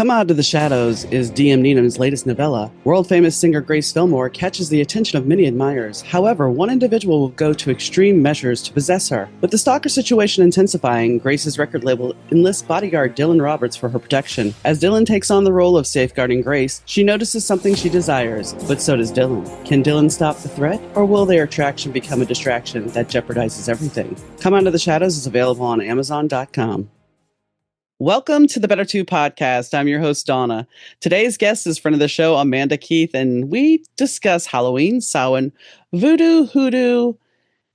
Come Out of the Shadows is D.M. Needom's latest novella. World-famous singer Grace Fillmore catches the attention of many admirers. However, one individual will go to extreme measures to possess her. With the stalker situation intensifying, Grace's record label enlists bodyguard Dylan Roberts for her protection. As Dylan takes on the role of safeguarding Grace, she notices something she desires, but so does Dylan. Can Dylan stop the threat, or will their attraction become a distraction that jeopardizes everything? Come Out of the Shadows is available on Amazon.com. Welcome to the Better Two podcast. I'm your host, Donna. Today's guest is friend of the show, Amanda Keith, and we discuss Halloween, Samhain, Voodoo, Hoodoo,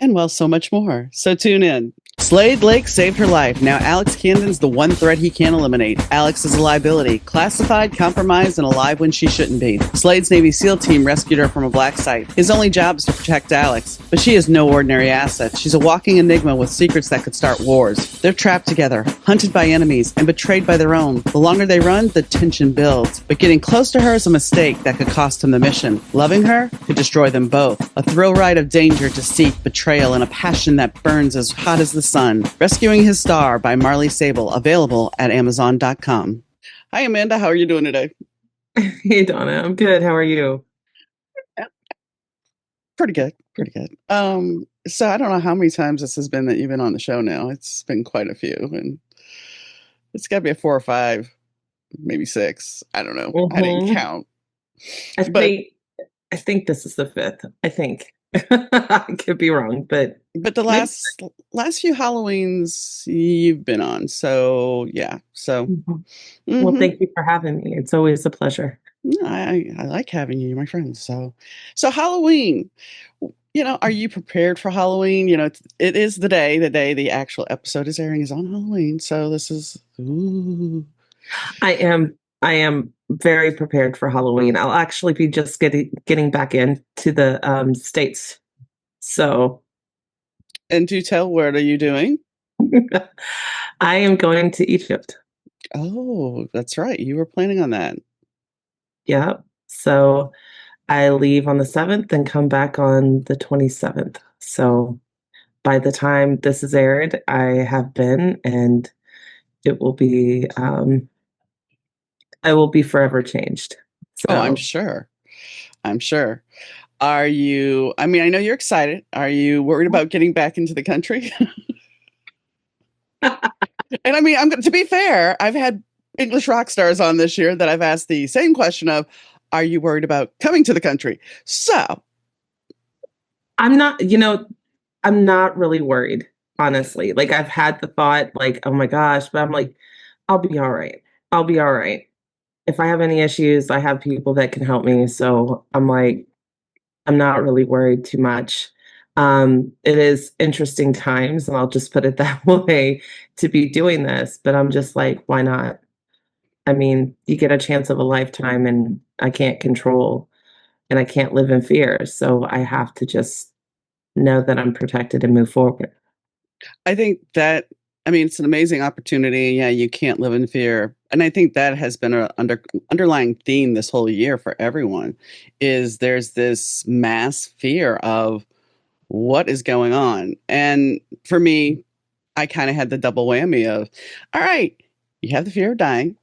and well, so much more. So tune in. Slade Lake saved her life. Now Alex Camden's the one threat he can't eliminate. Alex is a liability, classified, compromised, and alive when she shouldn't be. Slade's Navy SEAL team rescued her from a black site. His only job is to protect Alex, but she is no ordinary asset. She's a walking enigma with secrets that could start wars. They're trapped together, hunted by enemies, and betrayed by their own. The longer they run, the tension builds. But getting close to her is a mistake that could cost him the mission. Loving her could destroy them both. A thrill ride of danger, deceit, betrayal, and a passion that burns as hot as the sun. Rescuing His Star by Marley Sable, available at Amazon.com. Hi, Amanda. How are you doing today? Hey, Donna. I'm good. How are you? Pretty good. So I don't know how many times this has been that you've been on the show now. It's been quite a few, and it's got to be a 4 or 5, maybe 6. I don't know. I didn't count. I think this is the 5th. I think. I could be wrong, but the last few Halloweens you've been on, so yeah. So, Well, thank you for having me. It's always a pleasure. I like having you, my friend. So Halloween. Are you prepared for Halloween? It is the day the actual episode is airing is on Halloween. So this is. Ooh. I am very prepared for Halloween. I'll actually be just getting back into the States. So. And do tell, what are you doing? I am going to Egypt. Oh, that's right. You were planning on that. Yeah. So I leave on the 7th and come back on the 27th. So by the time this is aired, I have been, and it will be, I will be forever changed. So. Oh, I'm sure. Are you, I know you're excited. Are you worried about getting back into the country? And to be fair, I've had English rock stars on this year that I've asked the same question of, are you worried about coming to the country? So. I'm not really worried, honestly. Like, I've had the thought, like, oh my gosh, but I'm like, I'll be all right. If I have any issues, I have people that can help me. So I'm like, I'm not really worried too much. It is interesting times, and I'll just put it that way, to be doing this, but I'm just like, why not? You get a chance of a lifetime, and I can't control, and I can't live in fear. So I have to just know that I'm protected and move forward. I think that, it's an amazing opportunity. Yeah, you can't live in fear. And I think that has been an underlying theme this whole year for everyone, is there's this mass fear of what is going on. And for me, I kind of had the double whammy of, all right, you have the fear of dying.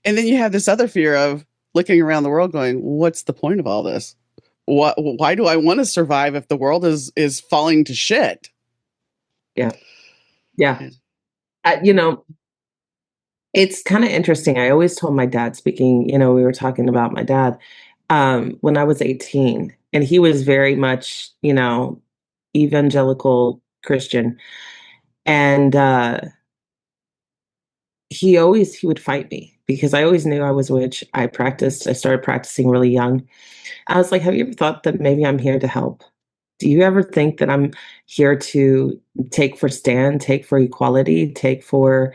And then you have this other fear of looking around the world going, what's the point of all this? Why do I want to survive if the world is falling to shit? Yeah. It's kind of interesting. I always told my dad, speaking, we were talking about my dad, when I was 18, and he was very much, evangelical Christian. And he would fight me because I always knew I was a witch. I started practicing really young. I was like, have you ever thought that maybe I'm here to help? Do you ever think that I'm here to take for equality, take for,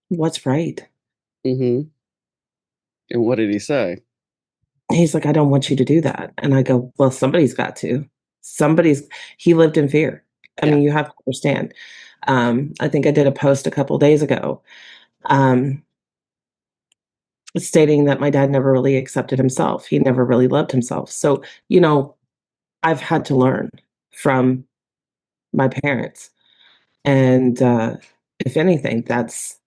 what's right? Mm-hmm. And what did he say? He's like, I don't want you to do that. And I go, well, somebody's got to. He lived in fear. You have to understand. I think I did a post a couple days ago, stating that my dad never really accepted himself. He never really loved himself. So, I've had to learn from my parents. And if anything, that's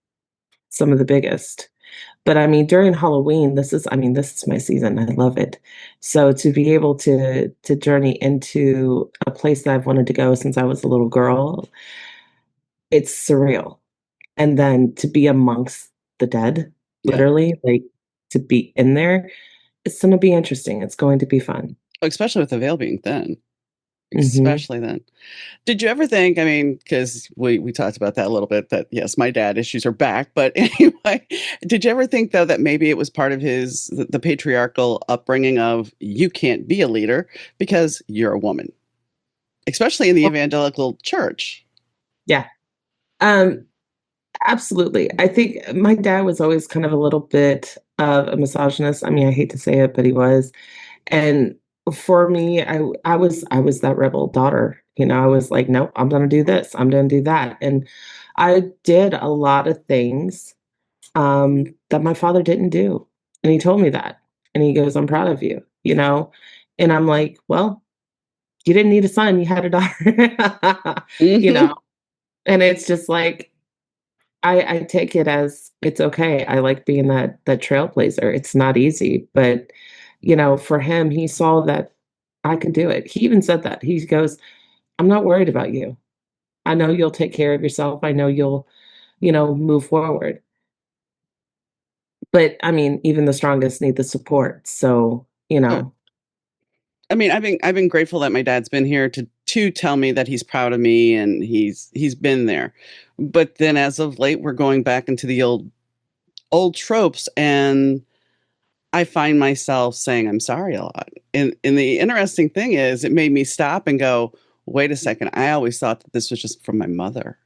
some of the biggest. But I mean, during Halloween, this is my season. I love it. So to be able to journey into a place that I've wanted to go since I was a little girl, it's surreal. And then to be amongst the dead, Yeah. literally, like to be in there, it's going to be interesting. It's going to be fun. Especially with the veil being thin. Hmm. Especially then. Did you ever think, I mean, because we talked about that a little bit, that yes, my dad issues are back, but anyway, did you ever think though that maybe it was part of the patriarchal upbringing of you can't be a leader because you're a woman, especially in the Well, evangelical church? yeah. Um, Absolutely. I think my dad was always kind of a little bit of a misogynist. I mean, I hate to say it, but he was. And for me, I was that rebel daughter. I was like, no, I'm gonna do this, I'm gonna do that. And I did a lot of things that my father didn't do. And he told me that. And he goes, I'm proud of you, you know? And I'm like, well, you didn't need a son, you had a daughter. you Hmm. know, and it's just like I take it as it's okay. I like being that trailblazer. It's not easy, but for him, he saw that I could do it. He even said that. He goes, "I'm not worried about you. I know you'll take care of yourself. I know you'll, move forward." But I mean, even the strongest need the support. So, I mean, I've been grateful that my dad's been here to tell me that he's proud of me and he's been there. But then as of late, we're going back into the old tropes, and I find myself saying I'm sorry a lot. And the interesting thing is, it made me stop and go, wait a second. I always thought that this was just from my mother.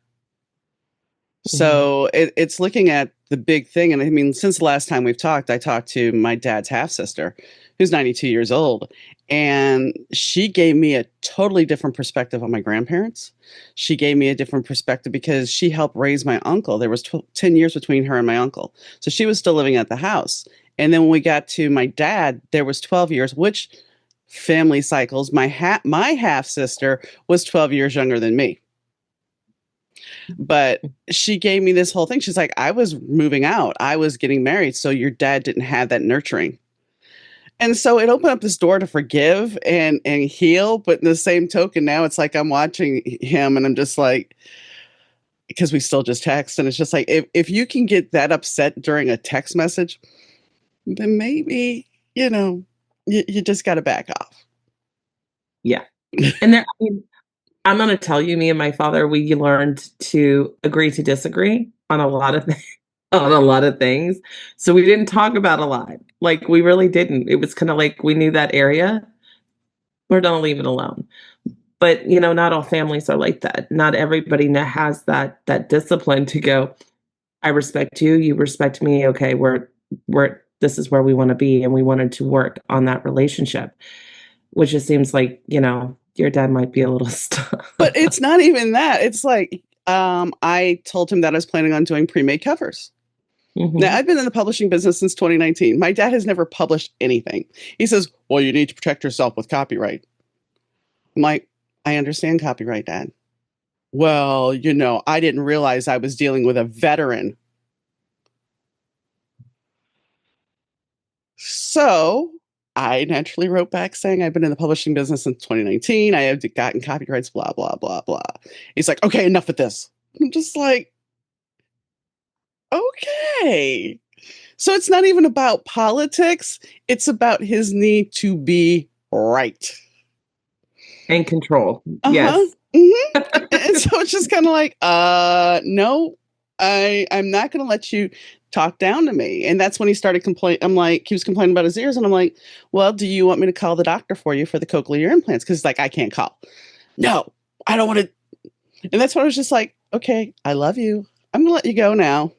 mhm, So it's looking at the big thing. And I mean, since the last time we've talked, I talked to my dad's half sister, who's 92 years old. And she gave me a totally different perspective on my grandparents. She gave me a different perspective because she helped raise my uncle. There was 10 years between her and my uncle. So she was still living at the house. And then when we got to my dad, there was 12 years, which family cycles, my half sister was 12 years younger than me. But she gave me this whole thing. She's like, I was moving out. I was getting married. So your dad didn't have that nurturing. And so it opened up this door to forgive and heal. But in the same token, now it's like I'm watching him and I'm just like, because we still just text. And it's just like, if you can get that upset during a text message, then maybe, you know, you just got to back off. yeah. And I mean, I'm gonna tell you, me and my father, we learned to agree to disagree on a lot of things. On a lot of things. So we didn't talk about a lot. Like we really didn't. It was kind of like we knew that area. We're gonna leave it alone. But not all families are like that. Not everybody has that discipline to go, I respect you, you respect me. Okay, we're this is where we want to be. And we wanted to work on that relationship, which just seems like, your dad might be a little stuck. But it's not even that. It's like, I told him that I was planning on doing pre-made covers. Now, Hmm. I've been in the publishing business since 2019. My dad has never published anything. He says, well, you need to protect yourself with copyright. I'm like, I understand copyright, Dad. Well, I didn't realize I was dealing with a veteran. So I naturally wrote back saying I've been in the publishing business since 2019. I have gotten copyrights, blah, blah, blah, blah. He's like, okay, enough with this. I'm just like, okay. So it's not even about politics. It's about his need to be right. And control. Uh-huh. Yes. And so it's just kind of like, no, I'm not going to let you talk down to me. And that's when he started complaining. I'm like, he was complaining about his ears. And I'm like, well, do you want me to call the doctor for you for the cochlear ear implants? Because like, I can't call. No, I don't want to. And that's when I was just like, okay, I love you. I'm going to let you go now.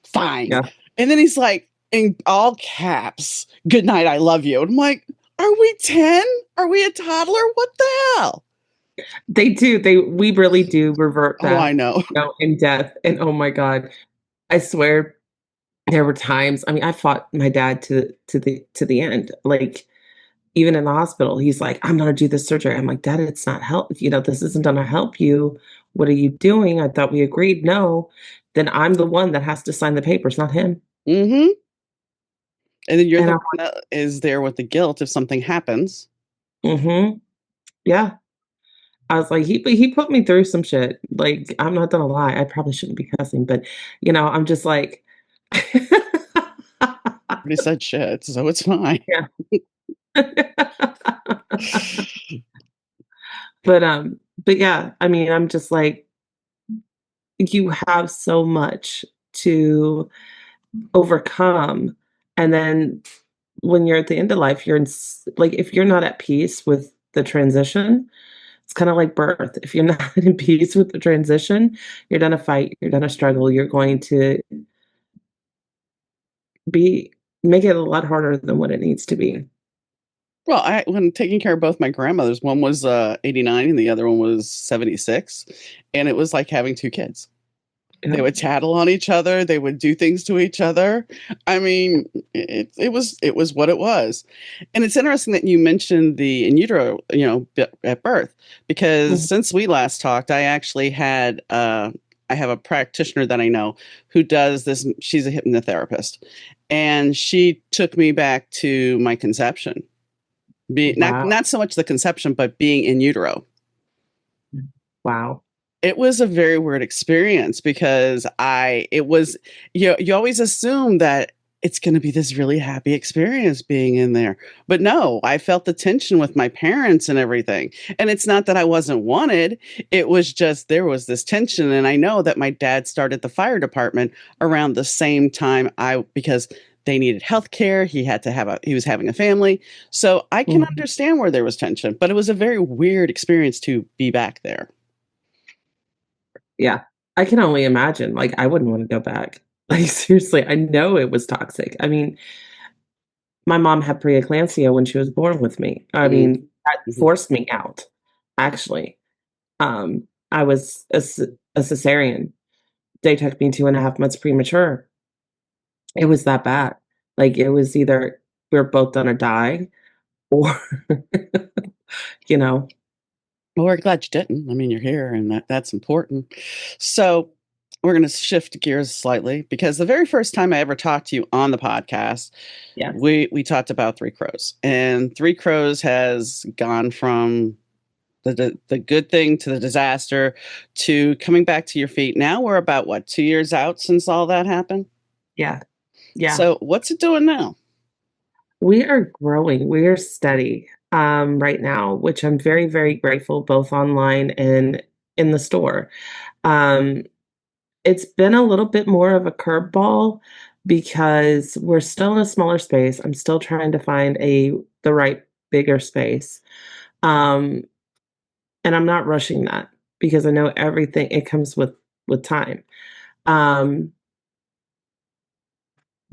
Fine. Yeah. And then he's like, in all caps, good night, I love you. And I'm like, are we 10? Are we a toddler? What the hell? They do. We really do revert Oh, back, I know. in death. And oh my God, I swear there were times. I mean, I fought my dad to the end. Like even in the hospital, he's like, "I'm gonna do this surgery." I'm like, "Dad, it's not help. This isn't gonna help you What are you doing? I thought we agreed no. Then I'm the one that has to sign the papers, not him. Mhm. And then you're And the I'm one that is there with the guilt if something happens. like, yeah. I was like, he put me through some shit. Like, I'm not gonna lie, I probably shouldn't be cussing, but, I'm just like Already said shit, so it's fine. Yeah. But yeah, I mean, I'm just like, you have so much to overcome, and then when you're at the end of life, like, if you're not at peace with the transition, it's kinda like birth. If you're not in peace with the transition, you're gonna fight, you're gonna struggle, you're going to be make it a lot harder than what it needs to be. Well, I when taking care of both my grandmothers, one was, 89 and the other one was 76, and it was like having 2 kids. They Yeah. would tattle on each other, they would do things to each other. I mean, it was what it was. And it's interesting that you mentioned the in utero, at birth, because Mhm. since we last talked, I have a practitioner that I know who does this. She's a hypnotherapist, and she took me back to my conception. Not Wow. not so much the conception, but being in utero. Wow. It was a very weird experience because I it was you always assume that it's gonna be this really happy experience being in there. But no, I felt the tension with my parents and everything. And it's not that I wasn't wanted, it was just there was this tension, and I know that my dad started the fire department around the same time I because they needed health care, he was having a family. So I can Mhm. understand where there was tension, but it was a very weird experience to be back there. Yeah. I can only imagine, like, I wouldn't wanna go back. Like, seriously, I know it was toxic. I mean, my mom had preeclampsia when she was born with me. I Mm, mean, that mhm. forced me out, actually. I was a cesarean. They took me 2.5 months premature. It was that bad. Like, it was either we're both gonna die or, you know. Well, we're glad you didn't. I mean, you're here, and that's important. So, we're going to shift gears slightly because the very first time I ever talked to you on the podcast, Yes. we talked about Three Crows, and Three Crows has gone from the good thing to the disaster to coming back to your feet. Now we're about what 2 years out since all that happened. Yeah. Yeah. So, what's it doing now? We are growing. We are steady, right now, which I'm very, very grateful both online and in the store. Um, it's been a little bit more of a curveball because we're still in a smaller space. I'm still trying to find the right bigger space. Um, and I'm not rushing that because I know everything it comes with time. Um,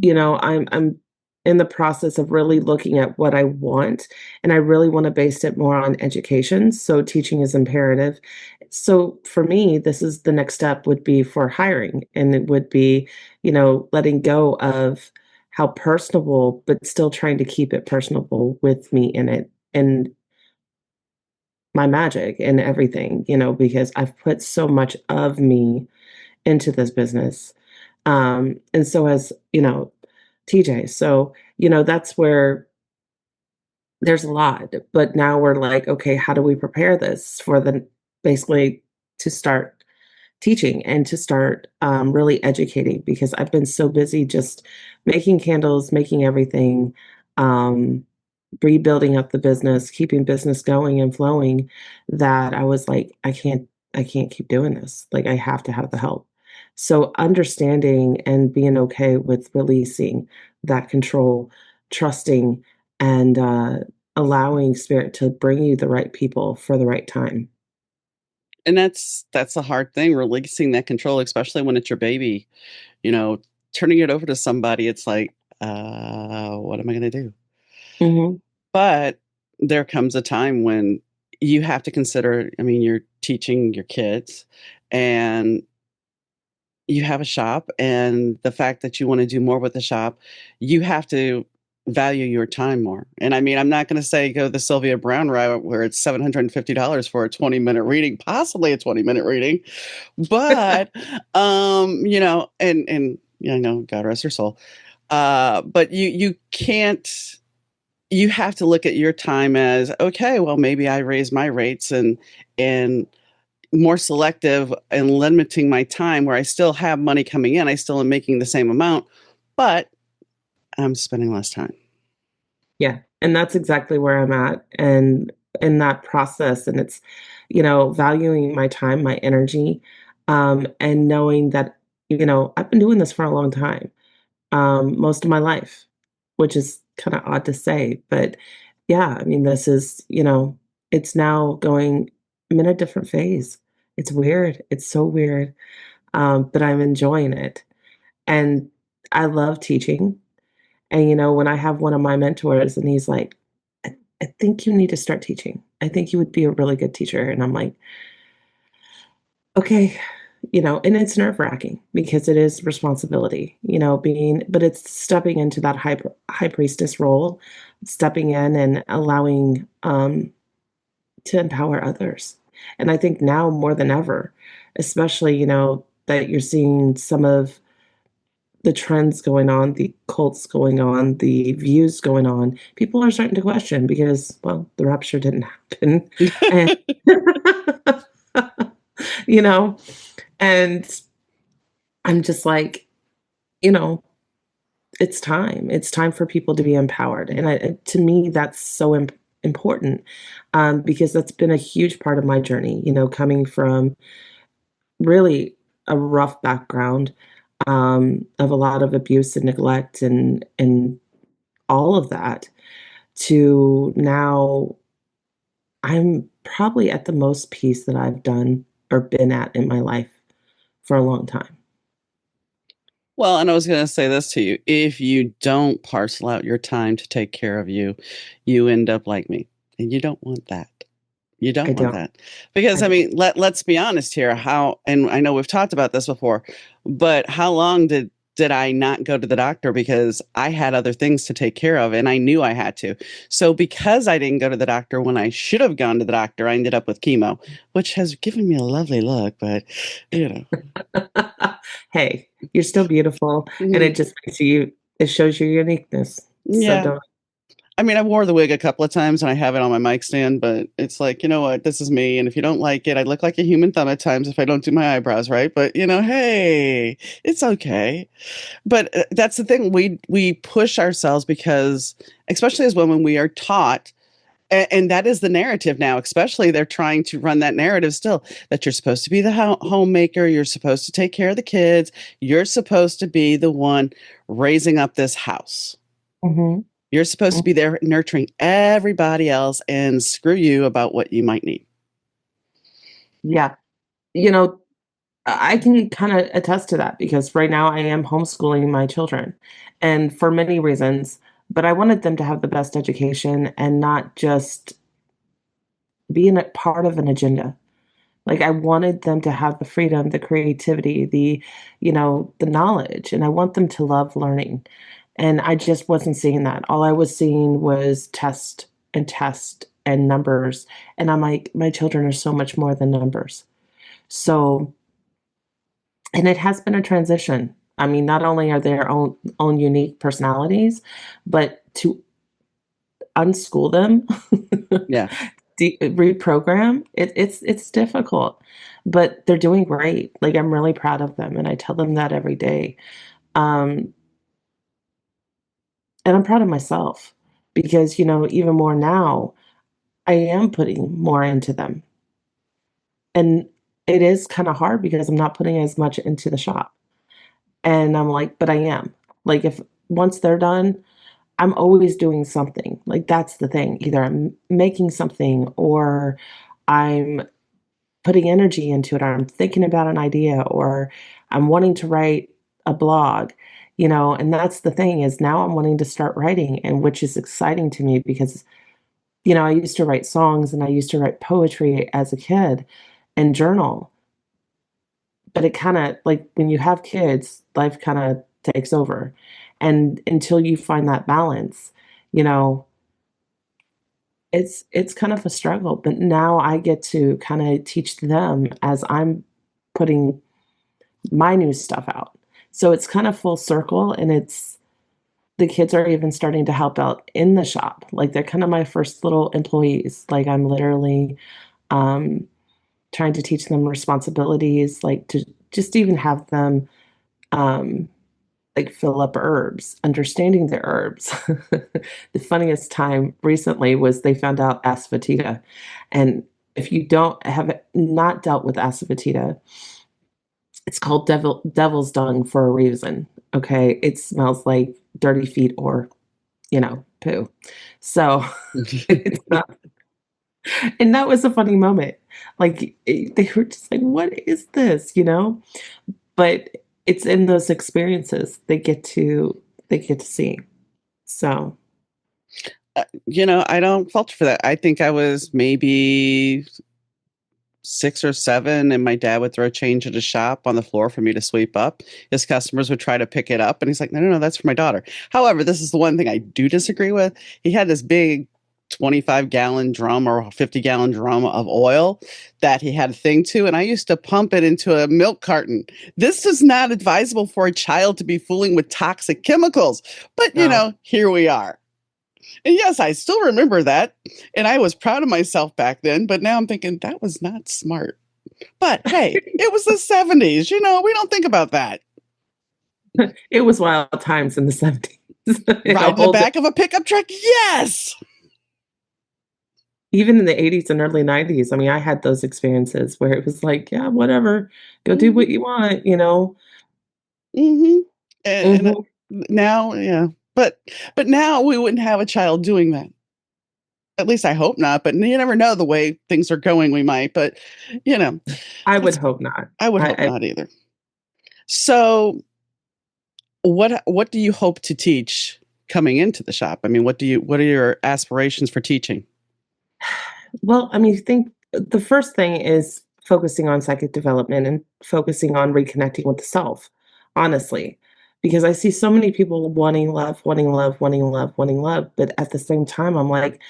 I'm in the process of really looking at what I want, and I really want to base it more on education. So teaching is imperative. So for me, this is the next step would be for hiring, and it would be, letting go of how personable, but still trying to keep it personable with me in it and my magic and everything, because I've put so much of me into this business. And so has, TJ. So, that's where there's a lot. But now we're like, okay, how do we prepare this for the basically to start teaching and to start really educating? Because I've been so busy just making candles, making everything, um, rebuilding up the business, keeping business going and flowing that I was like, I can't keep doing this. Like I have to have the help. So understanding and being okay with releasing that control, trusting and allowing spirit to bring you the right people for the right time. And that's a hard thing, releasing that control, especially when it's your baby. You know, turning it over to somebody, it's like, what am I going to do? Hmm. But there comes a time when you have to consider, I mean, you're teaching your kids and you have a shop, and the fact that you want to do more with the shop, you have to. value your time more. And I mean, I'm not going to say go the Sylvia Brown route where it's $750 for a 20-minute reading, possibly a 20-minute reading, but and God rest her soul. But you can't, you have to look at your time as, okay, well, maybe I raise my rates and more selective and limiting my time where I still have money coming in. I still am making the same amount, but I'm spending less time. Yeah, and that's exactly where I'm at, and in that process, and it's, valuing my time, my energy, and knowing that, I've been doing this for a long time, most of my life, which is kinda odd to say, but yeah, I mean, this is, it's now going I'm in a different phase. It's weird, it's so weird, but I'm enjoying it, and I love teaching. And, when I have one of my mentors and he's like, I think you need to start teaching. I think you would be a really good teacher. And I'm like, okay, and it's nerve wracking because it is responsibility, but it's stepping into that high priestess role, stepping in and allowing to empower others. And I think now more than ever, especially, that you're seeing some of the trends going on, the cults going on, the views going on, people are starting to question because, well, the rapture didn't happen. And, you know, and I'm just like, you know, it's time. It's time for people to be empowered. And to me, that's so important because that's been a huge part of my journey, coming from really a rough background of a lot of abuse and neglect and all of that to now I'm probably at the most peace that I've done or been at in my life for a long time. Well, and I was going to say this to you. If you don't parcel out your time to take care of you, you end up like me. And you don't want that. You I don't want don't. that. Because I I don't. mean, let's be honest here. How, and I know we've talked about this before, but how long did I not go to the doctor because I had other things to take care of and I knew I had to. So because I didn't go to the doctor when I should have gone to the doctor, I ended up with chemo, which has given me a lovely look, but you know. Hey, you're still beautiful, and Mhm. it just makes you it shows your uniqueness. So Yeah. don't I mean, I wore the wig a couple of times and I have it on my mic stand, but it's like, you know what? This is me. And if you don't like it, I look like a human thumb at times if I don't do my eyebrows right. But, hey, it's okay. But that's the thing. We push ourselves because, especially as women, we are taught, and that is the narrative now, especially they're trying to run that narrative still that you're supposed to be the homemaker. You're supposed to take care of the kids. You're supposed to be the one raising up this house. Mhm. You're supposed to be there nurturing everybody else and screw you about what you might need. Yeah. You know, I can kinda attest to that because right now I am homeschooling my children, and for many reasons, but I wanted them to have the best education and not just being a part of an agenda. Like, I wanted them to have the freedom, the creativity, the knowledge, and I want them to love learning, and I just wasn't seeing that. All I was seeing was test and numbers, and I'm like, "My children are so much more than numbers." So and it has been a transition. I mean, not only are their own unique personalities, but to unschool them, Yeah. reprogram, it's difficult, but they're doing great. Like, I'm really proud of them, and I tell them that every day. Um, and I'm proud of myself because, even more now, I am putting more into them. And it is kinda hard because I'm not putting as much into the shop. And I'm like, "But I am." Like, if once they're done, I'm always doing something. Like, that's the thing. Either I'm making something or I'm putting energy into it, or I'm thinking about an idea, or I'm wanting to write a blog, and that's the thing is now I'm wanting to start writing, and which is exciting to me because, I used to write songs and I used to write poetry as a kid and journal, but it kinda like, when you have kids, life kinda takes over, And until you find that balance, you know, it's kind of a struggle, but now I get to kinda teach them as I'm putting my new stuff out. So it's kind of full circle, and it's the kids are even starting to help out in the shop. Like, they're kind of my first little employees. Like, I'm literally, um, trying to teach them responsibilities, like, to just even have them, um, like, fill up herbs, understanding the herbs. The funniest time recently was they found out asafoetida, and if you don't have not dealt with asafoetida, it's called devil's dung for a reason, okay? It smells like dirty feet or, poo. So, it's not, and that was a funny moment. Like, they were just like, "What is this?" You know? But it's in those experiences they get to see. So, I don't fault you for that. I think I was maybe 6 or 7, and my dad would throw change at a shop on the floor for me to sweep up. His customers would try to pick it up, and he's like, "No, no, no, that's for my daughter." However, this is the one thing I do disagree with. He had this big 25-gallon drum or 50-gallon drum of oil that he had a thing to, and I used to pump it into a milk carton. This is not advisable for a child to be fooling with toxic chemicals, but no. here we are. And yes, I still remember that. And I was proud of myself back then, but now I'm thinking that was not smart. But hey, it was the 70s. We don't think about that. It was wild times in the '70s in a Ride in the whole di back of a pickup truck? Yes. even in the '80s and early '90s, I mean, I had those experiences where it was like, "Yeah, whatever. Go do Hmm. what you want," you know? Hmm. And Mhm. now, yeah. But now we wouldn't have a child doing that. At least I hope not. But you never know the way things are going. We might. But you know, I would that's hope not. I would hope I not either. So what do you hope to teach coming into the shop? I mean, what are your aspirations for teaching? well, I mean, think the first thing is focusing on psychic development and focusing on reconnecting with the self, honestly. Because I see so many people wanting love, wanting love, wanting love, wanting love, but at the same time, I'm like,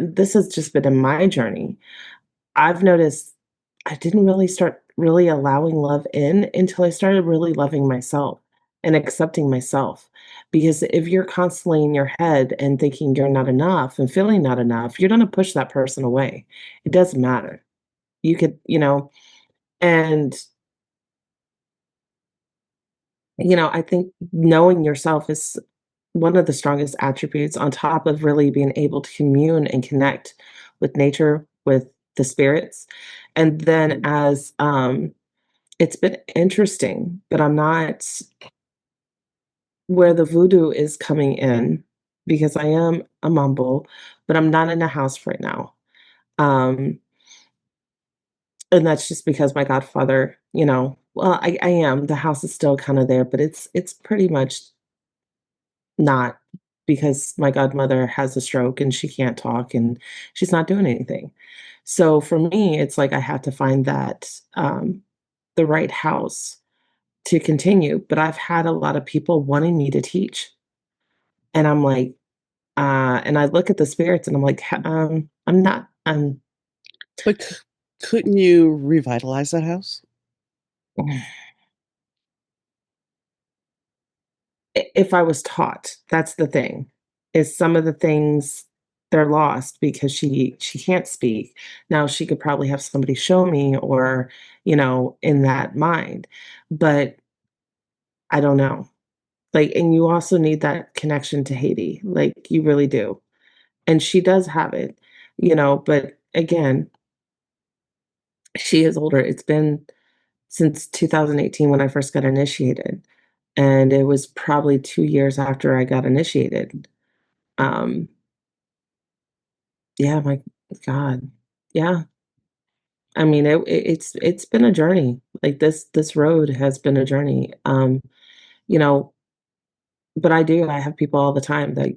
this has just been in my journey. I've noticed I didn't really start really allowing love in until I started really loving myself and accepting myself. Because if you're constantly in your head and thinking you're not enough and feeling not enough, you're going to push that person away. It doesn't matter. You could, and, I think knowing yourself is one of the strongest attributes on top of really being able to commune and connect with nature, with the spirits. And then as it's been interesting, but I'm not where the voodoo is coming in because I am a mumble, but I'm not in a house right now. Um, and that's just because my godfather, well, I am. The house is still kind of there, but it's pretty much not because my godmother has a stroke and she can't talk and she's not doing anything. So for me, it's like I have to find that the right house to continue, but I've had a lot of people wanting me to teach, and I'm like, and I look at the spirits and I'm like, I'm not, But couldn't you revitalize that house? if I was taught, that's the thing, is some of the things they're lost because she can't speak. Now she could probably have somebody show me or, in that mind, but I don't know. Like, and you also need that connection to Haiti, like you really do. And she does have it, but again, she is older. It's been since 2018 when I first got initiated, and it was probably 2 years after I got initiated. Um, yeah, my god. Yeah. I mean, it's been a journey. Like, this road has been a journey. You know, but I have people all the time that,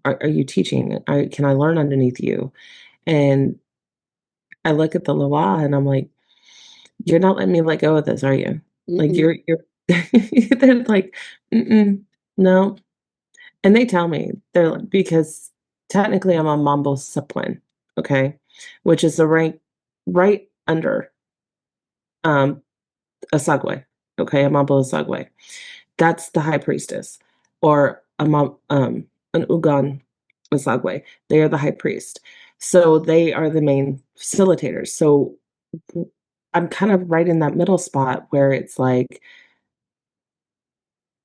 "Are you teaching? Can I learn underneath you?" And I look at the Loa and I'm like, "You're not letting me let go of this, are you?" Like, Mm-mm. you're they're like, "Mm-mm, no." And they tell me because technically I'm on Mambo Sou Pwen, okay, which is the rank right under um, a Sagwe, okay, a Mambo Sagwe. That's the high priestess, or an Ugan Sagwe. They are the high priest, so they are the main facilitators. So I'm kind of right in that middle spot where it's like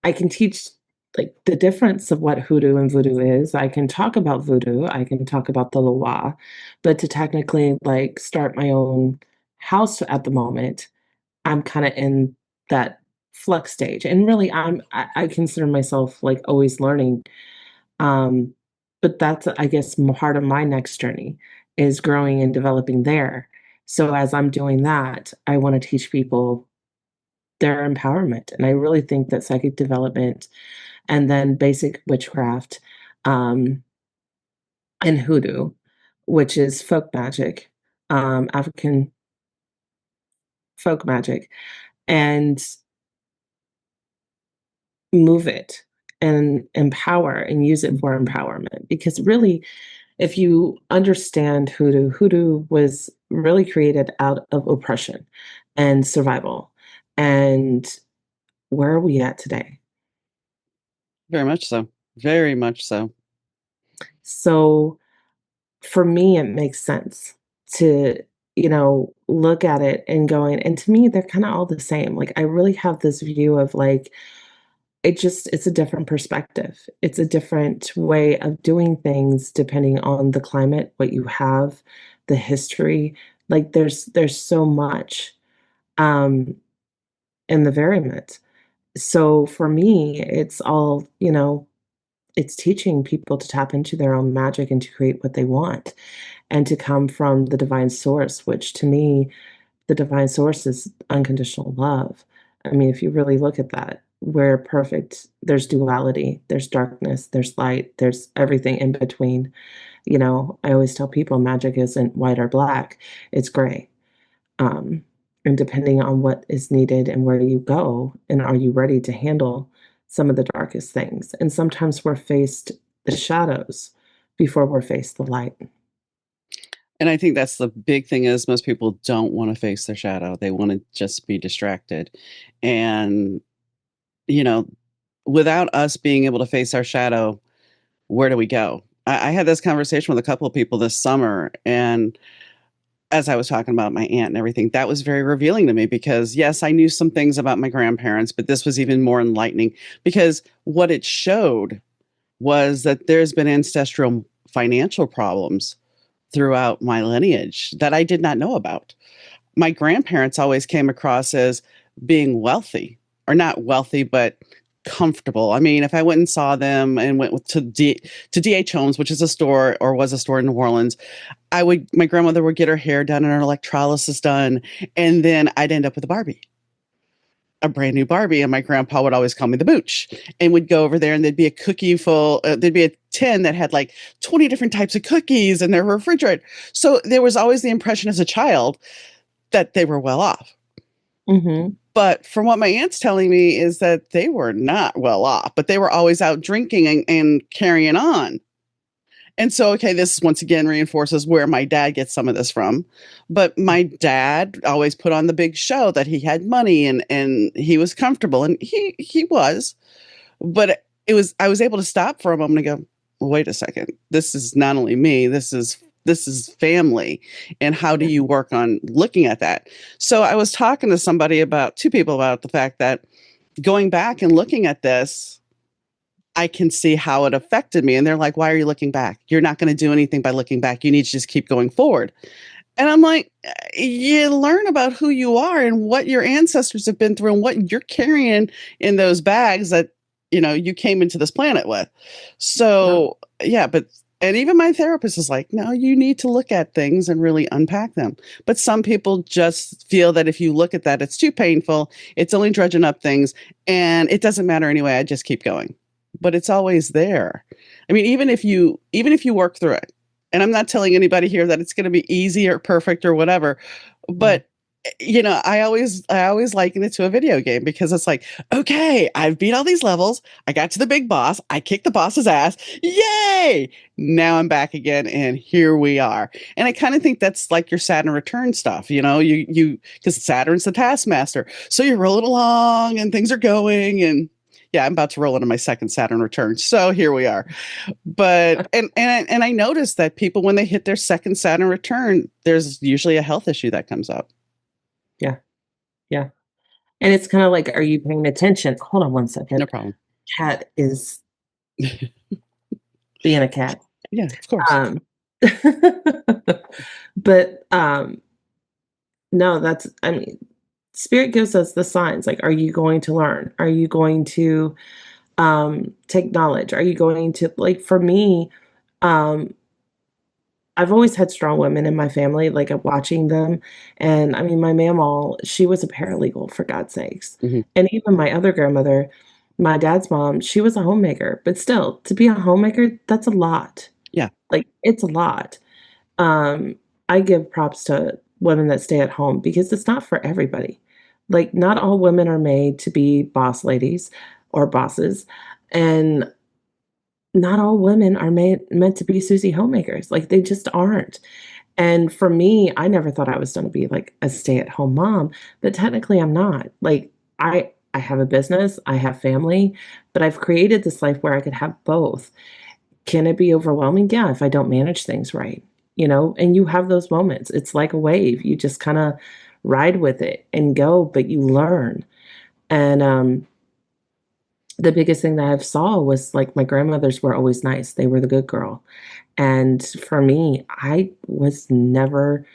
I can teach like the difference of what hoodoo and voodoo is. I can talk about voodoo, I can talk about the Loa, but to technically like start my own house at the moment, I'm kind of in that flux stage. And really I consider myself like always learning. Um, but that's I guess part of my next journey is growing and developing there. So as I'm doing that, I want to teach people their empowerment. And I really think that psychic development and then basic witchcraft, um, and hoodoo, which is folk magic, African folk magic, and move it and empower and use it for empowerment. Because really, if you understand hoodoo, hoodoo was really created out of oppression and survival. And where are we at today? Very much so. Very much so. So for me, it makes sense to, look at it and going, and to me, they're kind of all the same. Like, I really have this view of like, it's a different perspective. It's a different way of doing things depending on the climate, what you have, the history. Like, there's so much um, in the variant. So for me, it's all, it's teaching people to tap into their own magic and to create what they want and to come from the divine source, which to me, the divine source is unconditional love. I mean, if you really look at that, we're perfect. There's duality, there's darkness, there's light, there's everything in between. I always tell people magic isn't white or black, it's gray. Um, and depending on what is needed and where you go, and are you ready to handle some of the darkest things? And sometimes we're faced the shadows before we're faced the light. And I think that's the big thing is most people don't want to face their shadow. They want to just be distracted. And, you know, without us being able to face our shadow, where do we go? I had this conversation with a couple of people this summer, and as I was talking about my aunt and everything, that was very revealing to me because, yes, I knew some things about my grandparents, but this was even more enlightening because what it showed was that there's been ancestral financial problems throughout my lineage that I did not know about. My grandparents always came across as being wealthy, or not wealthy, but comfortable. I mean, if I went and saw them and went to DH Homes, which is a store or was a store in New Orleans, my grandmother would get her hair done and her electrolysis done, and then I'd end up with a brand new Barbie, and my grandpa would always call me the Booch, and we'd go over there, and there'd be a tin that had like 20 different types of cookies in their refrigerator. So there was always the impression as a child that they were well off. Mm-hmm. But from what my aunt's telling me is that they were not well off, but they were always out drinking and carrying on. And so, okay, this once again reinforces where my dad gets some of this from. But my dad always put on the big show that he had money and he was comfortable, and he was. But I was able to stop for a moment and go, well, wait a second. This is not only me, this is family. And how do you work on looking at that? So I was talking to two people about the fact that going back and looking at this, I can see how it affected me. And they're like, why are you looking back? You're not going to do anything by looking back. You need to just keep going forward. And I'm like, you learn about who you are and what your ancestors have been through and what you're carrying in those bags that, you came into this planet with. So, yeah, and even my therapist is like, no, you need to look at things and really unpack them. But some people just feel that if you look at that, it's too painful. It's only dredging up things and it doesn't matter anyway. I just keep going. But it's always there. I mean, even if you work through it, and I'm not telling anybody here that it's going to be easy or perfect or whatever, but I always liken it to a video game because it's like, okay, I've beat all these levels. I got to the big boss. I kicked the boss's ass. Yay! Now I'm back again, and here we are. And I kind of think that's like your Saturn return stuff. Because Saturn's the taskmaster, so you're rolling along and things are going. And yeah, I'm about to roll into my second Saturn return, so here we are. But and I noticed that people, when they hit their second Saturn return, there's usually a health issue that comes up. Yeah. Yeah. And it's kind of like, are you paying attention? Hold on one second. No problem. Cat is being a cat. Yeah, of course. Um, but no, I mean, spirit gives us the signs. Like, are you going to learn? Are you going to take knowledge? Are you going to, like, for me, um, I've always had strong women in my family, like, watching them, and, I mean, my mamaw, she was a paralegal, for God's sakes, Mhm. and even my other grandmother, my dad's mom, she was a homemaker, but still, to be a homemaker, that's a lot. Yeah. Like, it's a lot. Um, I give props to women that stay at home because it's not for everybody. Like, not all women are made to be boss ladies or bosses, and not all women are meant to be Susie homemakers, like, they just aren't, and for me, I never thought I was gonna be, like, a stay-at-home mom, but technically I'm not. Like, I have a business, I have family, but I've created this life where I could have both. Can it be overwhelming? Yeah, if I don't manage things right, and you have those moments. It's like a wave, you just kinda ride with it and go, but you learn, and, the biggest thing that I've saw was, like, my grandmothers were always nice, they were the good girl, and for me, I was never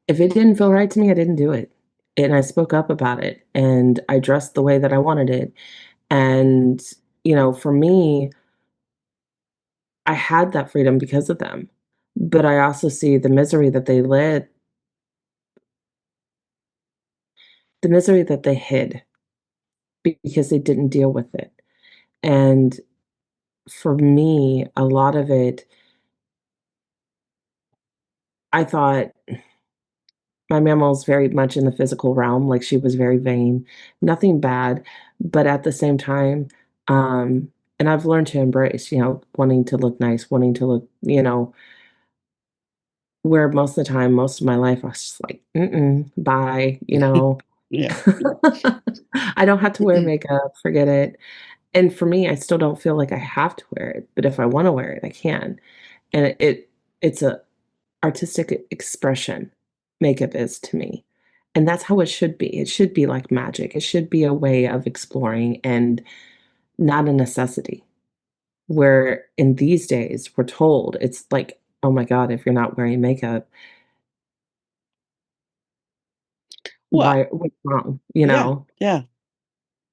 if it didn't feel right to me, I didn't do it, and I spoke up about it, and I dressed the way that I wanted it, and, for me, I had that freedom because of them, but I also see the misery that they hid because they didn't deal with it, and for me, a lot of it, I thought my mama was very much in the physical realm, like, she was very vain, nothing bad, but at the same time, and I've learned to embrace, wanting to look nice, wanting to look, where most of the time, most of my life, I was just like, "Mm-mm, bye," Yeah. I don't have to wear makeup, forget it, and for me, I still don't feel like I have to wear it, but if I wanna wear it, I can, and it's a artistic expression, makeup is to me, and that's how it should be. It should be like magic. It should be a way of exploring and not a necessity. Where in these days, we're told it's like, "Oh my god, if you're not wearing makeup, Well, what's wrong?" yeah, yeah.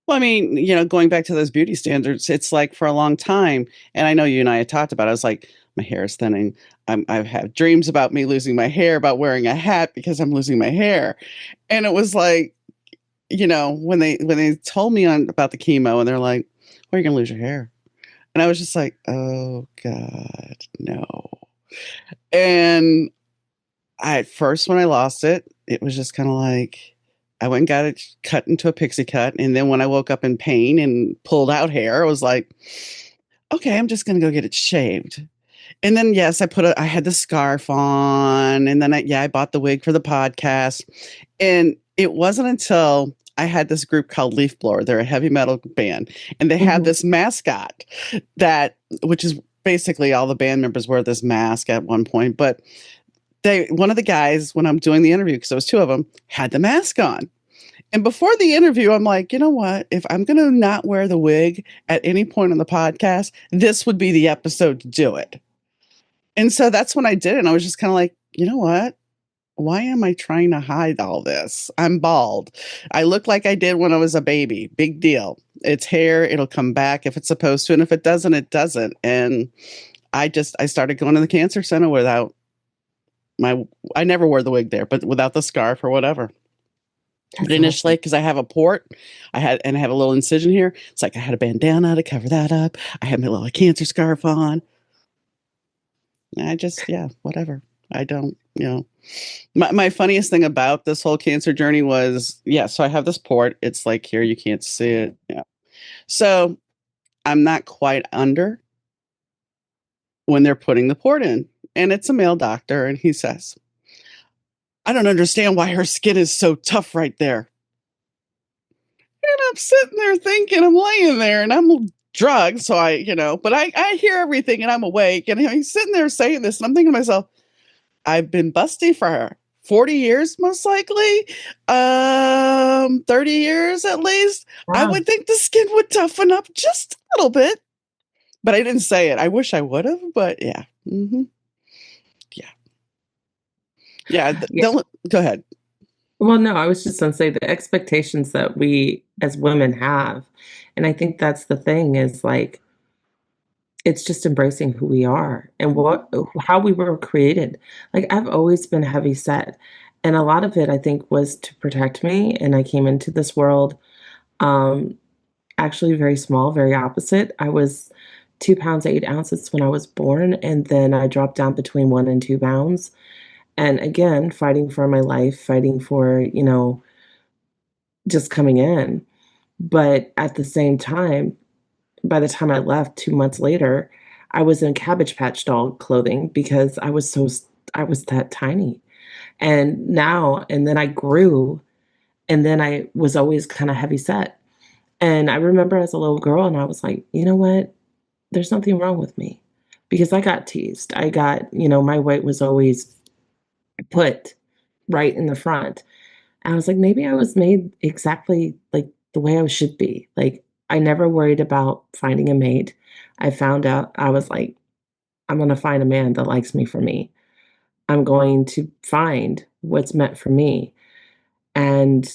Well, I mean, going back to those beauty standards, it's like for a long time, and I know you and I had talked about it, I was like, my hair is thinning. I've had dreams about me losing my hair, about wearing a hat because I'm losing my hair. And it was like, when they told me about the chemo and they're like, "Well, you're gonna lose your hair." And I was just like, "Oh God, no." And at first, when I lost it, it was just kind of like I went and got it cut into a pixie cut. And then when I woke up in pain and pulled out hair, I was like, okay, I'm just going to go get it shaved. And then, yes, I had the scarf on. And then, I bought the wig for the podcast. And it wasn't until I had this group called Leaf Blower. They're a heavy metal band. And they have Mhm. this mascot which is basically all the band members wear this mask at one point. But one of the guys, when I'm doing the interview, because there was two of them, had the mask on. And before the interview, I'm like, you know what? If I'm going to not wear the wig at any point on the podcast, this would be the episode to do it. And so that's when I did it. And I was just kind of like, you know what? Why am I trying to hide all this? I'm bald. I look like I did when I was a baby. Big deal. It's hair. It'll come back if it's supposed to. And if it doesn't, it doesn't. And I started going to the cancer center without I never wore the wig there, but without the scarf or whatever. But That's initially, awesome. because I have a port, I have a little incision here. It's like I had a bandana to cover that up. I had my little cancer scarf on. I just, yeah, whatever. I don't. You know, my funniest thing about this whole cancer journey was, yeah, so I have this port. It's like here, you can't see it. Yeah. So I'm not quite under when they're putting the port in. And it's a male doctor, and he says, I don't understand why her skin is so tough right there. And I'm sitting there thinking, I'm laying there and I'm drugged. So but I hear everything and I'm awake. And he's sitting there saying this. And I'm thinking to myself, I've been busty for 40 years, most likely, 30 years at least. I Wow. would think the skin would toughen up just a little bit, but I didn't say it. I wish I would have, but yeah. Yeah. Yeah. Yeah. Don't go ahead. Well, no, I was just gonna say the expectations that we as women have, and I think that's the thing is like it's just embracing who we are and what how we were created. Like I've always been heavy set, and a lot of it I think was to protect me, and I came into this world um actually very small, very opposite. I was 2 pounds 8 ounces when I was born, and then I dropped down between 1 and 2 pounds. And again, fighting for my life, fighting for, just coming in. But at the same time, by the time I left 2 months later, I was in Cabbage Patch Doll clothing because I was that tiny. And then I grew, and then I was always kinda heavy set. And I remember as a little girl, and I was like, "You know what? There's nothing wrong with me." Because I got teased. My weight was always put right in the front. I was like, maybe I was made exactly like the way I should be. Like, I never worried about finding a mate. I found out I was like, I'm going to find a man that likes me for me. I'm going to find what's meant for me. And,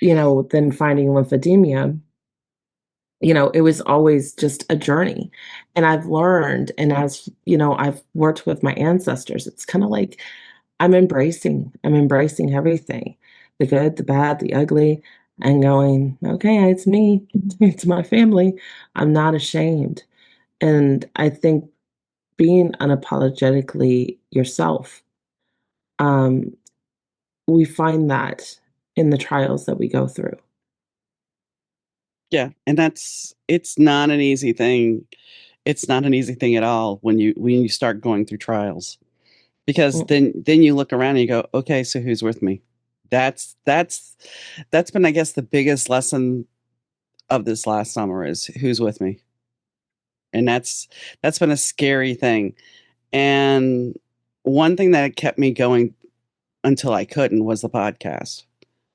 then finding lymphedema, it was always just a journey. And I've learned, and as, I've worked with my ancestors, it's kind of like I'm embracing everything, the good, the bad, the ugly, and going, "Okay, it's me. It's my family. I'm not ashamed." And I think being unapologetically yourself, um, we find that in the trials that we go through. Yeah. And it's not an easy thing. It's not an easy thing at all when you start going through trials. Because Mm, then you look around and you go, "Okay, so who's with me?" That's that's been, I guess, the biggest lesson of this last summer is who's with me. And that's been a scary thing. And one thing that kept me going until I couldn't was the podcast,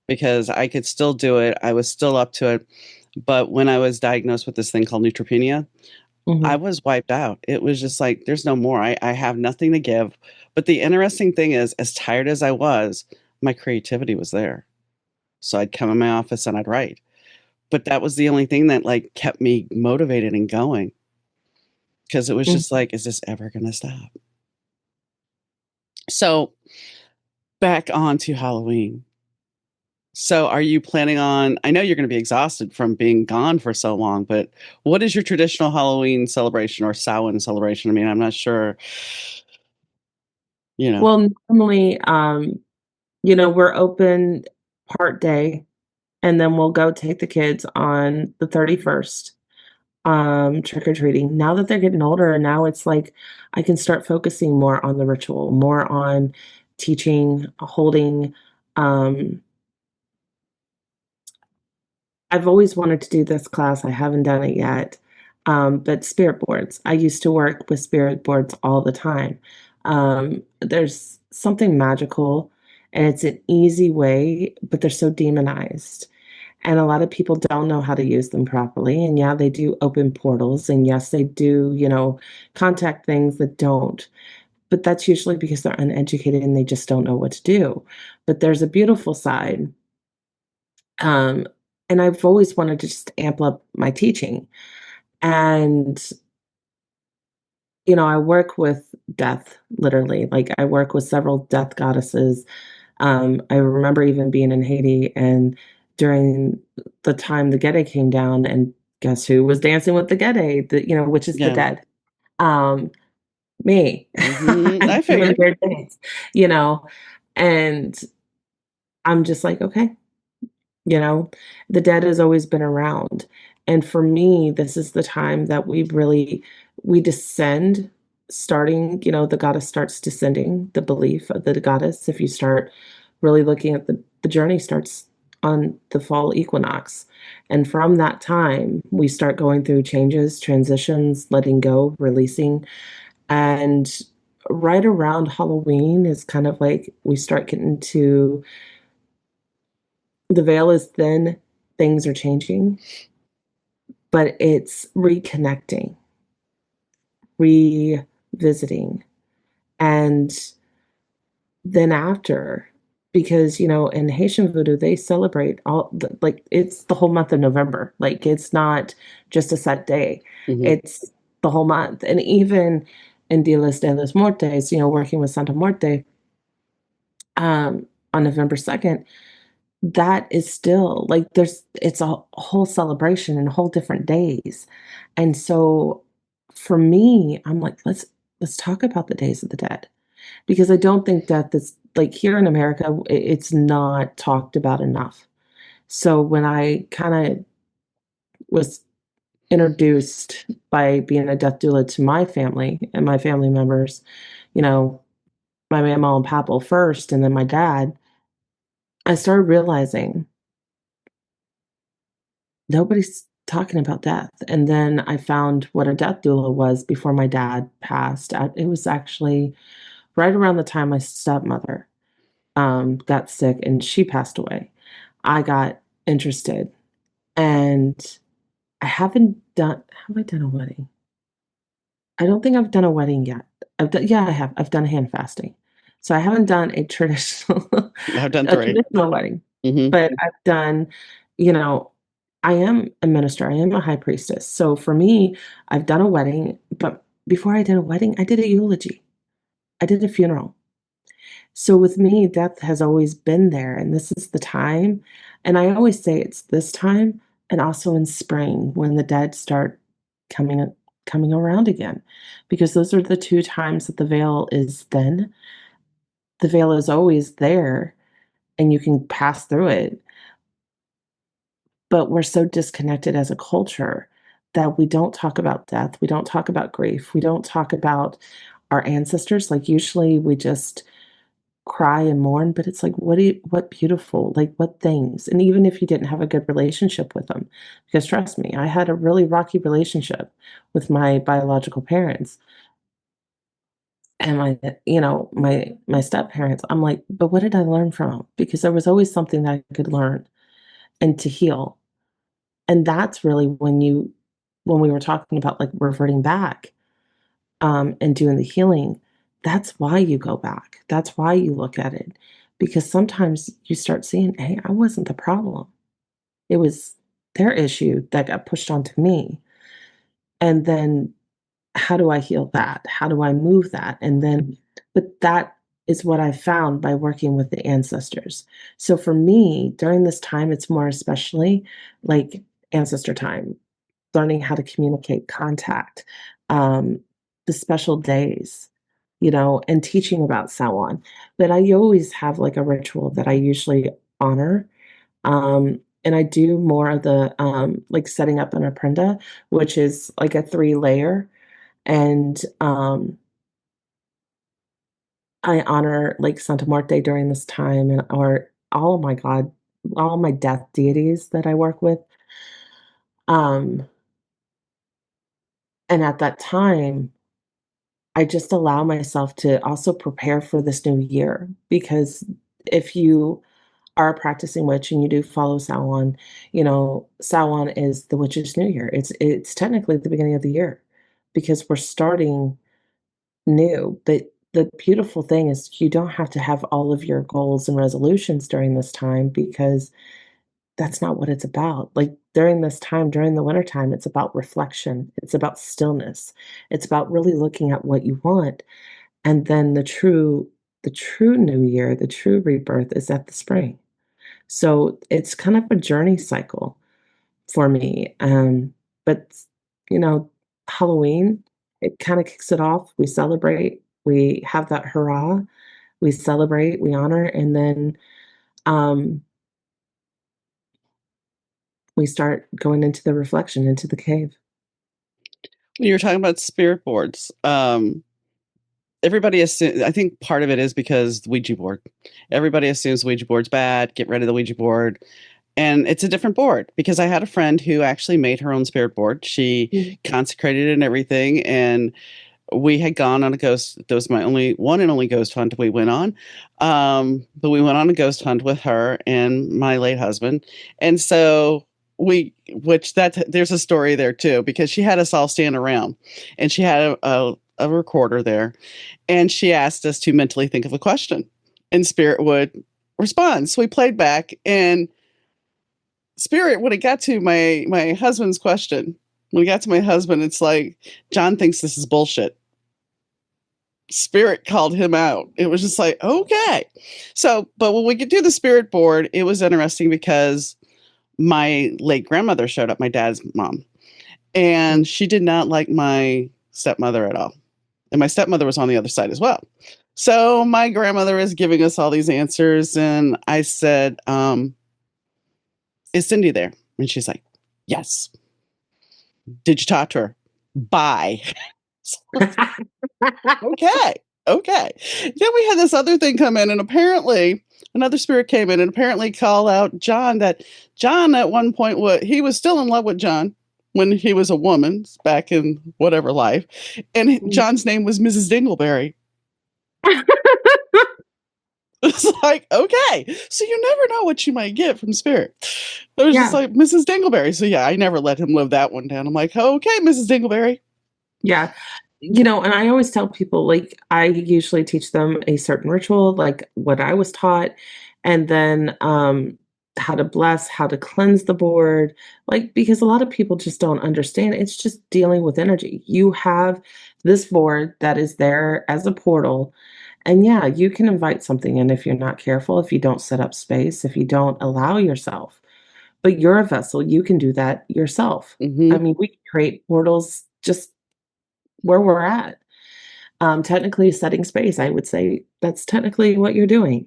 because I could still do it. I was still up to it. But when I was diagnosed with this thing called neutropenia, I mhm, was wiped out. It was just like, there's no more. I have nothing to give. But the interesting thing is, as tired as I was, my creativity was there. So I'd come in my office and I'd write. But that was the only thing that like kept me motivated and going, because it was mm. just like, is this ever going to stop? So back on to Halloween. So are you planning on, I know you're going to be exhausted from being gone for so long, but what is your traditional Halloween celebration or Samhain celebration? I mean, I'm not sure, you know. Well, normally, we're open part day, and then we'll go take the kids on the 31st, trick or treating. Now that they're getting older, now it's like I can start focusing more on the ritual, more on teaching, holding. Um, I've always wanted to do this class. I haven't done it yet. But spirit boards. I used to work with spirit boards all the time. There's something magical, and it's an easy way, but they're so demonized. And a lot of people don't know how to use them properly. And yeah, they do open portals. And yes, they do, contact things that don't. But that's usually because they're uneducated and they just don't know what to do. But there's a beautiful side. Um, and I've always wanted to just amp up my teaching. And, I work with death, literally. Like I work with several death goddesses. I remember even being in Haiti and during the time the Gede came down, and guess who was dancing with the Gede, which is the Yeah. dead. Um, me. I Really figured. weird days, you know, and I'm just like, okay, you know, the dead has always been around. And for me, this is the time that we descend, starting, the goddess starts descending, the belief of the goddess. If you start really looking at the journey starts on the fall equinox. And from that time, we start going through changes, transitions, letting go, releasing. And right around Halloween is kind of like we start getting to the veil is thin, things are changing, but it's reconnecting, revisiting. And then after, because, in Haitian Voodoo, they celebrate like it's the whole month of November. Like it's not just a set day, Hmm. it's the whole month. And even in Dias de los Muertes, working with Santa Muerte on November 2nd, that is still like it's a whole celebration and whole different days. And so for me, I'm like, let's talk about the days of the dead because I don't think death is like here in America, it's not talked about enough. So when I kind of was introduced by being a death doula to my family and my family members, you know, my mama and papa first, and then my dad, I started realizing nobody's talking about death. And then I found what a death doula was before my dad passed. It was actually right around the time my stepmother got sick and she passed away. I got interested, and I haven't done. Have I done a wedding? I don't think I've done a wedding yet. Yeah, I have. I've done hand fasting, so I haven't done a traditional I've done a three. traditional wedding, Hmm. but I've done. You know, I am a minister. I am a high priestess. So for me, I've done a wedding, but before I did a wedding, I did a eulogy. I did a funeral. So with me, death has always been there, and this is the time. And I always say it's this time, and also in spring when the dead start coming coming around again, because those are the two times that the veil is thin. The veil is always there, and you can pass through it. But we're so disconnected as a culture that we don't talk about death. We don't talk about grief. We don't talk about our ancestors. Like usually we just cry and mourn, but it's like, what beautiful, like what things. And even if you didn't have a good relationship with them, because trust me, I had a really rocky relationship with my biological parents and my step parents. I'm like, but what did I learn from 'em? Because there was always something that I could learn and to heal. And that's really when we were talking about like reverting back, and doing the healing, that's why you go back. That's why you look at it. Because sometimes you start seeing, hey, I wasn't the problem. It was their issue that got pushed onto me. And then how do I heal that? How do I move that? And then, but that is what I found by working with the ancestors. So for me, during this time, it's more especially like ancestor time, learning how to communicate, contact, um, the special days, and teaching about Samhain. But I always have like a ritual that I usually honor. And I do more of the like setting up an aprenda, which is like a 3 layer. And I honor like Santa Muerte during this time and or oh my God, all my death deities that I work with. Um, and at that time, I just allow myself to also prepare for this new year because if you are a practicing witch and you do follow Samhain, Samhain is the witch's new year. It's technically the beginning of the year because we're starting new. But the beautiful thing is you don't have to have all of your goals and resolutions during this time because that's not what it's about. Like during this time, during the winter time, it's about reflection. It's about stillness. It's about really looking at what you want. And then the true new year, the true rebirth is at the spring. So it's kind of a journey cycle for me. But you know, Halloween, it kind of kicks it off. We celebrate, we have that hurrah, we celebrate, we honor, and then um, we start going into the reflection, into the cave. When you're talking about spirit boards, everybody assumes, I think part of it is because the Ouija board. Everybody assumes Ouija board's bad, get rid of the Ouija board. And it's a different board because I had a friend who actually made her own spirit board. She Mhm. consecrated it and everything. And we had gone on a ghost. That was my only one and only ghost hunt we went on. But we went on a ghost hunt with her and my late husband. And so there's a story there too, because she had us all stand around and she had a recorder there and she asked us to mentally think of a question and spirit would respond. So we played back and spirit, when it got to my husband's question, when it got to my husband, it's like, John thinks this is bullshit. Spirit called him out. It was just like, okay. So, but when we could do the spirit board, it was interesting because my late grandmother showed up, my dad's mom, and she did not like my stepmother at all. And my stepmother was on the other side as well. So my grandmother is giving us all these answers. And I said, is Cindy there? And she's like, yes. Did you talk to her? Bye. Okay. Okay. Then we had this other thing come in, and apparently another spirit came in and apparently called out John, that John at one point, he was still in love with John when he was a woman back in whatever life. And John's name was Mrs. Dingleberry. It's like, okay. So you never know what you might get from spirit. It was just Yeah. like Mrs. Dingleberry. So yeah, I never let him live that one down. I'm like, okay, Mrs. Dingleberry. Yeah. You know, and I always tell people, like, I usually teach them a certain ritual, like what I was taught, and then how to bless, how to cleanse the board, like, because a lot of people just don't understand. It's just dealing with energy. You have this board that is there as a portal, and yeah, you can invite something in if you're not careful, if you don't set up space, if you don't allow yourself. But you're a vessel, you can do that yourself. I Mm-hmm. mean, we can create portals just where we're at. Technically setting space, I would say that's technically what you're doing,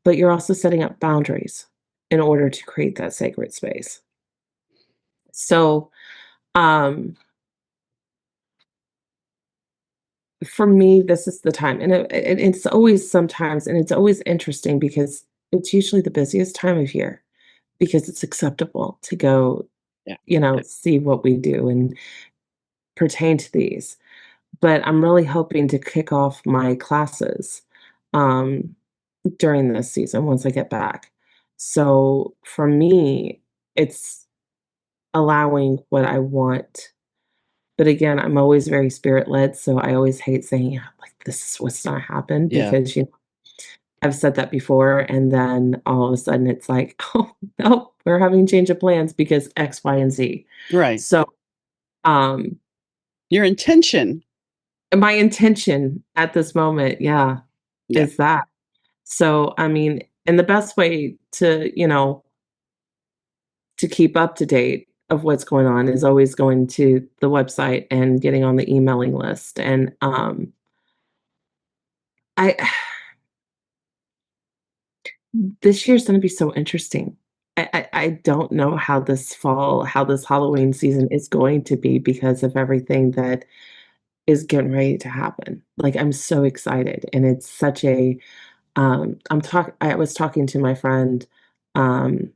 but you're also setting up boundaries in order to create that sacred space. So, um, for me, this is the time, and it's always sometimes, and it's always interesting because it's usually the busiest time of year because it's acceptable to go, Yeah. see what we do and pertain to these. But I'm really hoping to kick off my classes. Um, during this season once I get back. So for me, it's allowing what I want. But again, I'm always very spirit led. So I always hate saying, "Yeah, like, this is what's not happened," Yeah. because, I've said that before. And then all of a sudden it's like, oh, no, we're having change of plans because X, Y, and Z. Right. So, um, Your intention. my intention at this moment, yeah, Yeah. is that. So, I mean, and the best way to keep up to date of what's going on is always going to the website and getting on the emailing list. And I this year's going to be so interesting. I don't know how this Halloween season is going to be because of everything that is getting ready to happen. Like, I'm so excited, and it's such a I was talking to my friend um,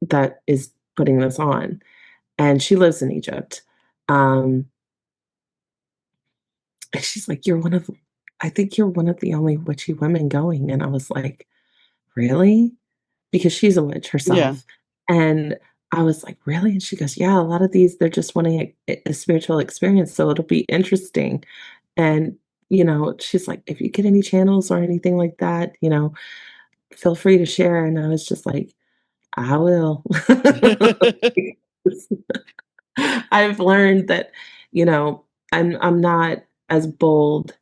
that is putting this on, and she lives in Egypt. Um, And she's like, I think you're one of the only witchy women going." And I was like, "Really?" Because she's a witch Yeah. herself. And I was like, "Really?" And she goes, "Yeah, a lot of these, they're just wanting a spiritual experience. So it'll be interesting." And, she's like, "If you get any channels or anything like that, feel free to share." And I was just like, "I will." I've learned that, you know, I'm not as bold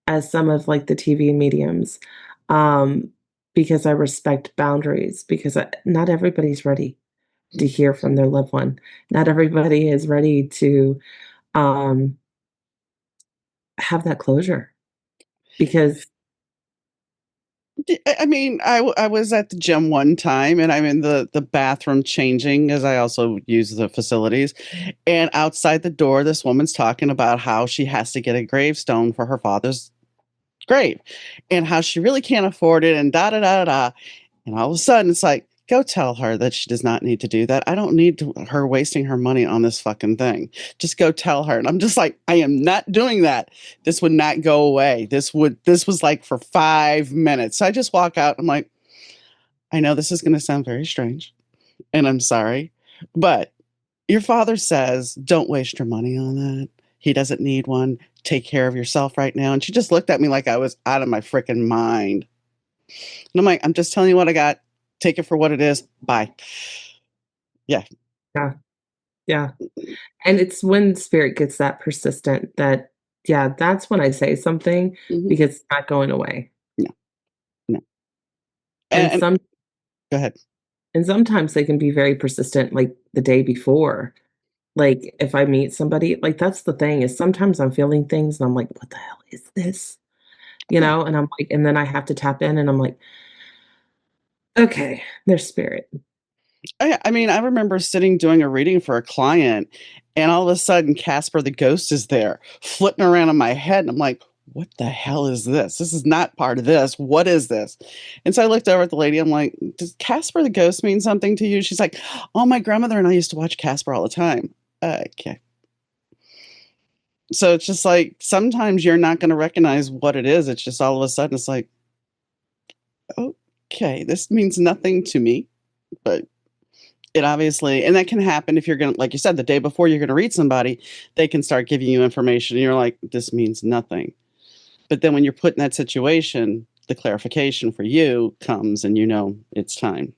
as some of, like, the TV mediums, um, because I respect boundaries, because not everybody's ready to hear from their loved one. Not everybody is ready to, um, have that closure because I mean, I was at the gym one time and I'm in the bathroom changing as I also use the facilities. And outside the door, this woman's talking about how she has to get a gravestone for her father's grave and how she really can't afford it and da da da da. And all of a sudden, it's like, go tell her that she does not need to do that. I don't need her wasting her money on this fucking thing. Just go tell her. And I'm just like, I am not doing that. This would not go away. This was like for 5 minutes. So I just walk out. I'm like, I know this is going to sound very strange, and I'm sorry, but your father says, don't waste your money on that. He doesn't need one. Take care of yourself right now. And she just looked at me like I was out of my freaking mind. And I'm like, I'm just telling you what I got. Take it for what it is. Bye. Yeah. yeah, yeah. And it's when spirit gets that persistent that, yeah, that's when I say something Mhm. because it's not going away. No, no. And And some go ahead. and sometimes they can be very persistent like the day before. Like if I meet somebody, like that's the thing is sometimes I'm feeling things and I'm like, what the hell is this? You Yeah. know, and I'm like, and then I have to tap in and I'm like, okay, there's spirit. I mean, I remember sitting doing a reading for a client, and all of a sudden, Casper the ghost is there, flitting around in my head. And I'm like, what the hell is this? This is not part of this. What is this? And so I looked over at the lady. I'm like, does Casper the ghost mean something to you? She's like, oh, my grandmother and I used to watch Casper all the time. Okay. So it's just like sometimes you're not going to recognize what it is. It's just all of a sudden, it's like, okay, this means nothing to me, but it obviously, and that can happen if you're going to, like you said, the day before you're going to read somebody, they can start giving you information and you're like, this means nothing. But then when you're put in that situation, the clarification for you comes and you know it's time.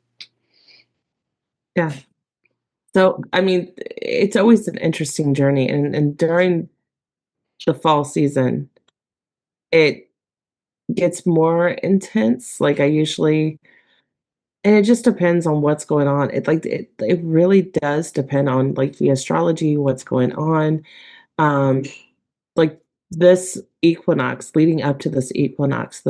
Yeah. So I mean, it's always an interesting journey. And during the fall season, it gets more intense. Like I usually and it just depends on what's going on. It really does depend on like the astrology, what's going on. Um, like this equinox, leading up to this equinox,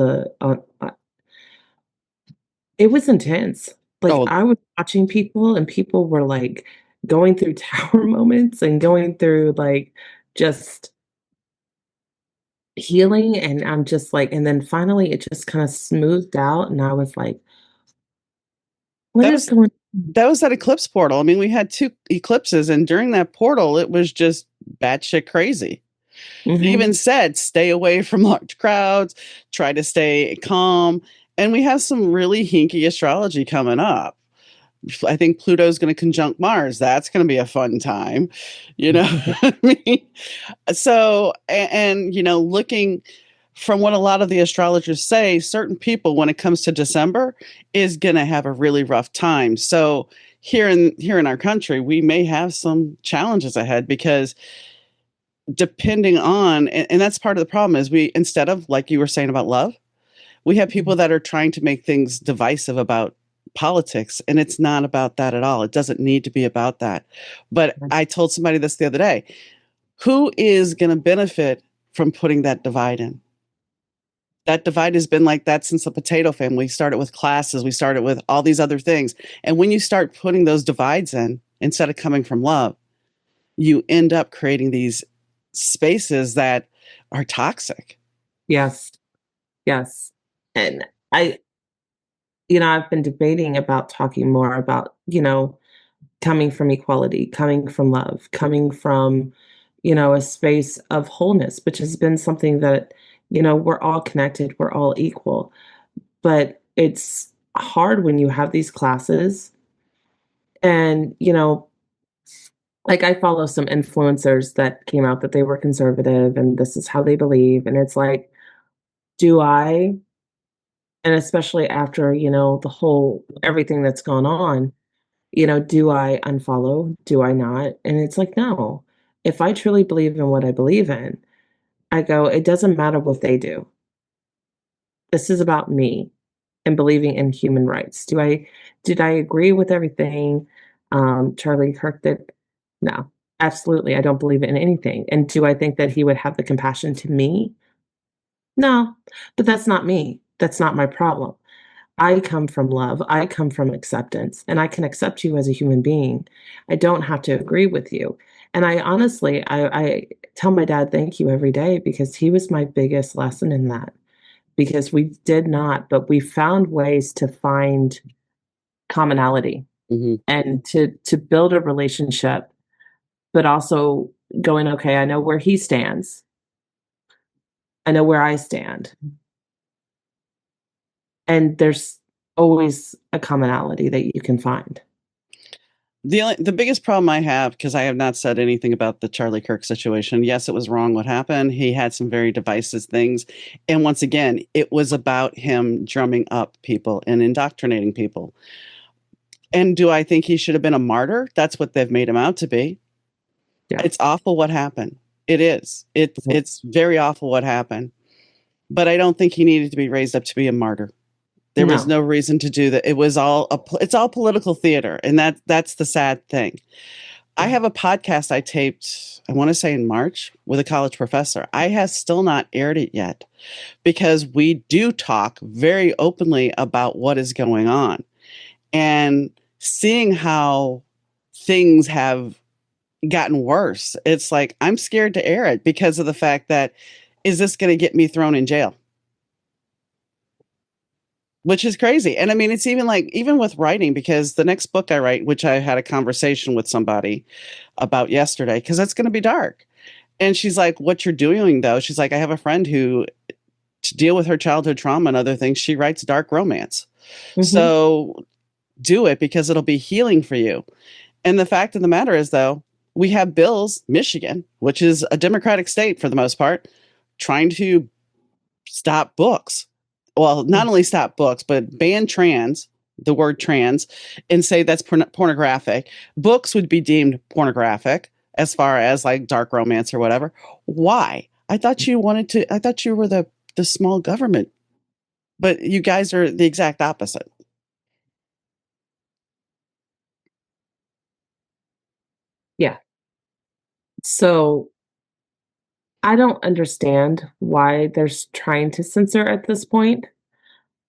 it was intense. Like Oh, I was watching people and people were like going through tower moments and going through like just healing and I'm just like and then finally it just kind of smoothed out and I was like, what that is was going that was that eclipse portal. I mean, we had two eclipses, and during that portal, it was just batshit crazy. It Mhm. even said, stay away from large crowds, try to stay calm. And we have some really hinky astrology coming up. I think Pluto's going to conjunct Mars. That's going to be a fun time, you know. I mean, so you know, looking from what a lot of the astrologers say, certain people, when it comes to December, is going to have a really rough time. So here in our country, we may have some challenges ahead because depending on and that's part of the problem is we instead of like you were saying about love, we have people that are trying to make things divisive about politics, and it's not about that at all. It doesn't need to be about that. But I told somebody this the other day. Who is going to benefit from putting that divide in? That divide has been like that since the potato famine. We started with classes, we started with all these other things. And when you start putting those divides in instead of coming from love, you end up creating these spaces that are toxic. Yes. Yes. And I you know, I've been debating about talking more about, you know, coming from equality, coming from love, coming from, you know, a space of wholeness, which has been something that, you know, we're all connected, we're all equal. But it's hard when you have these classes and, you know, like I follow some influencers that came out that they were conservative and this is how they believe. And it's like, do I, and especially after, you know, the whole everything that's gone on, you know, do I unfollow? Do I not? And it's like, no. If I truly believe in what I believe in, I go, it doesn't matter what they do. This is about me and believing in human rights. Did I agree with everything Charlie Kirk did? No. Absolutely. I don't believe in anything. And do I think that he would have the compassion to me? No, but that's not me. That's not my problem. I come from love. I come from acceptance, and I can accept you as a human being. I don't have to agree with you. And I honestly, I tell my dad thank you every day because he was my biggest lesson in that. Because we did not, but we found ways to find commonality Hmm. and to build a relationship, but also going, okay, I know where he stands. I know where I stand. And there's always a commonality that you can find. The biggest problem I have, because I have not said anything about the Charlie Kirk situation. Yes, it was wrong what happened. He had some very divisive things. And once again, it was about him drumming up people and indoctrinating people. And do I think he should have been a martyr? That's what they've made him out to be. Yeah. It's awful what happened. It is. It's very awful what happened. But I don't think he needed to be raised up to be a martyr. There was No. no reason to do that. It was it's all political theater, and that's the sad thing. I Yeah. have a podcast I taped, I want to say in March, with a college professor. I have still not aired it yet because we do talk very openly about what is going on and seeing how things have gotten worse. It's like I'm scared to air it because of the fact that is this going to get me thrown in jail? Which is crazy. And I mean, it's even like, even with writing, because the next book I write, which I had a conversation with somebody about yesterday, because it's going to be dark. And she's like, what you're doing though, she's like, I have a friend who, to deal with her childhood trauma and other things, she writes dark romance. Mhm. So do it because it'll be healing for you. And the fact of the matter is, though, we have bills, Michigan, which is a Democratic state for the most part, trying to stop books. Well, not only stop books, but ban trans, the word trans, and say that's pornographic. Books would be deemed pornographic as far as like dark romance or whatever. Why? I thought you were the small government, but you guys are the exact opposite. Yeah. So I don't understand why there's trying to censor at this point.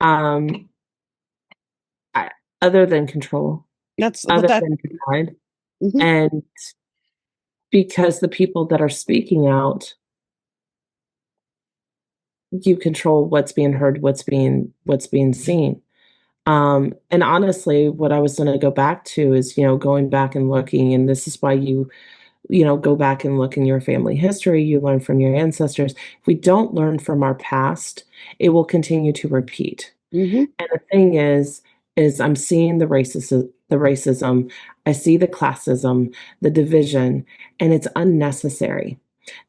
Um, I, other than control, But other that, than divide, mhm, and because the people that are speaking out, you control what's being heard, what's being seen. And honestly, what I was going to go back to is, going back and looking, and this is why you go back and look in your family history, you learn from your ancestors. If we don't learn from our past, it will continue to repeat. mhm, And the thing is I'm seeing the racism, I see the classism, the division, and it's unnecessary.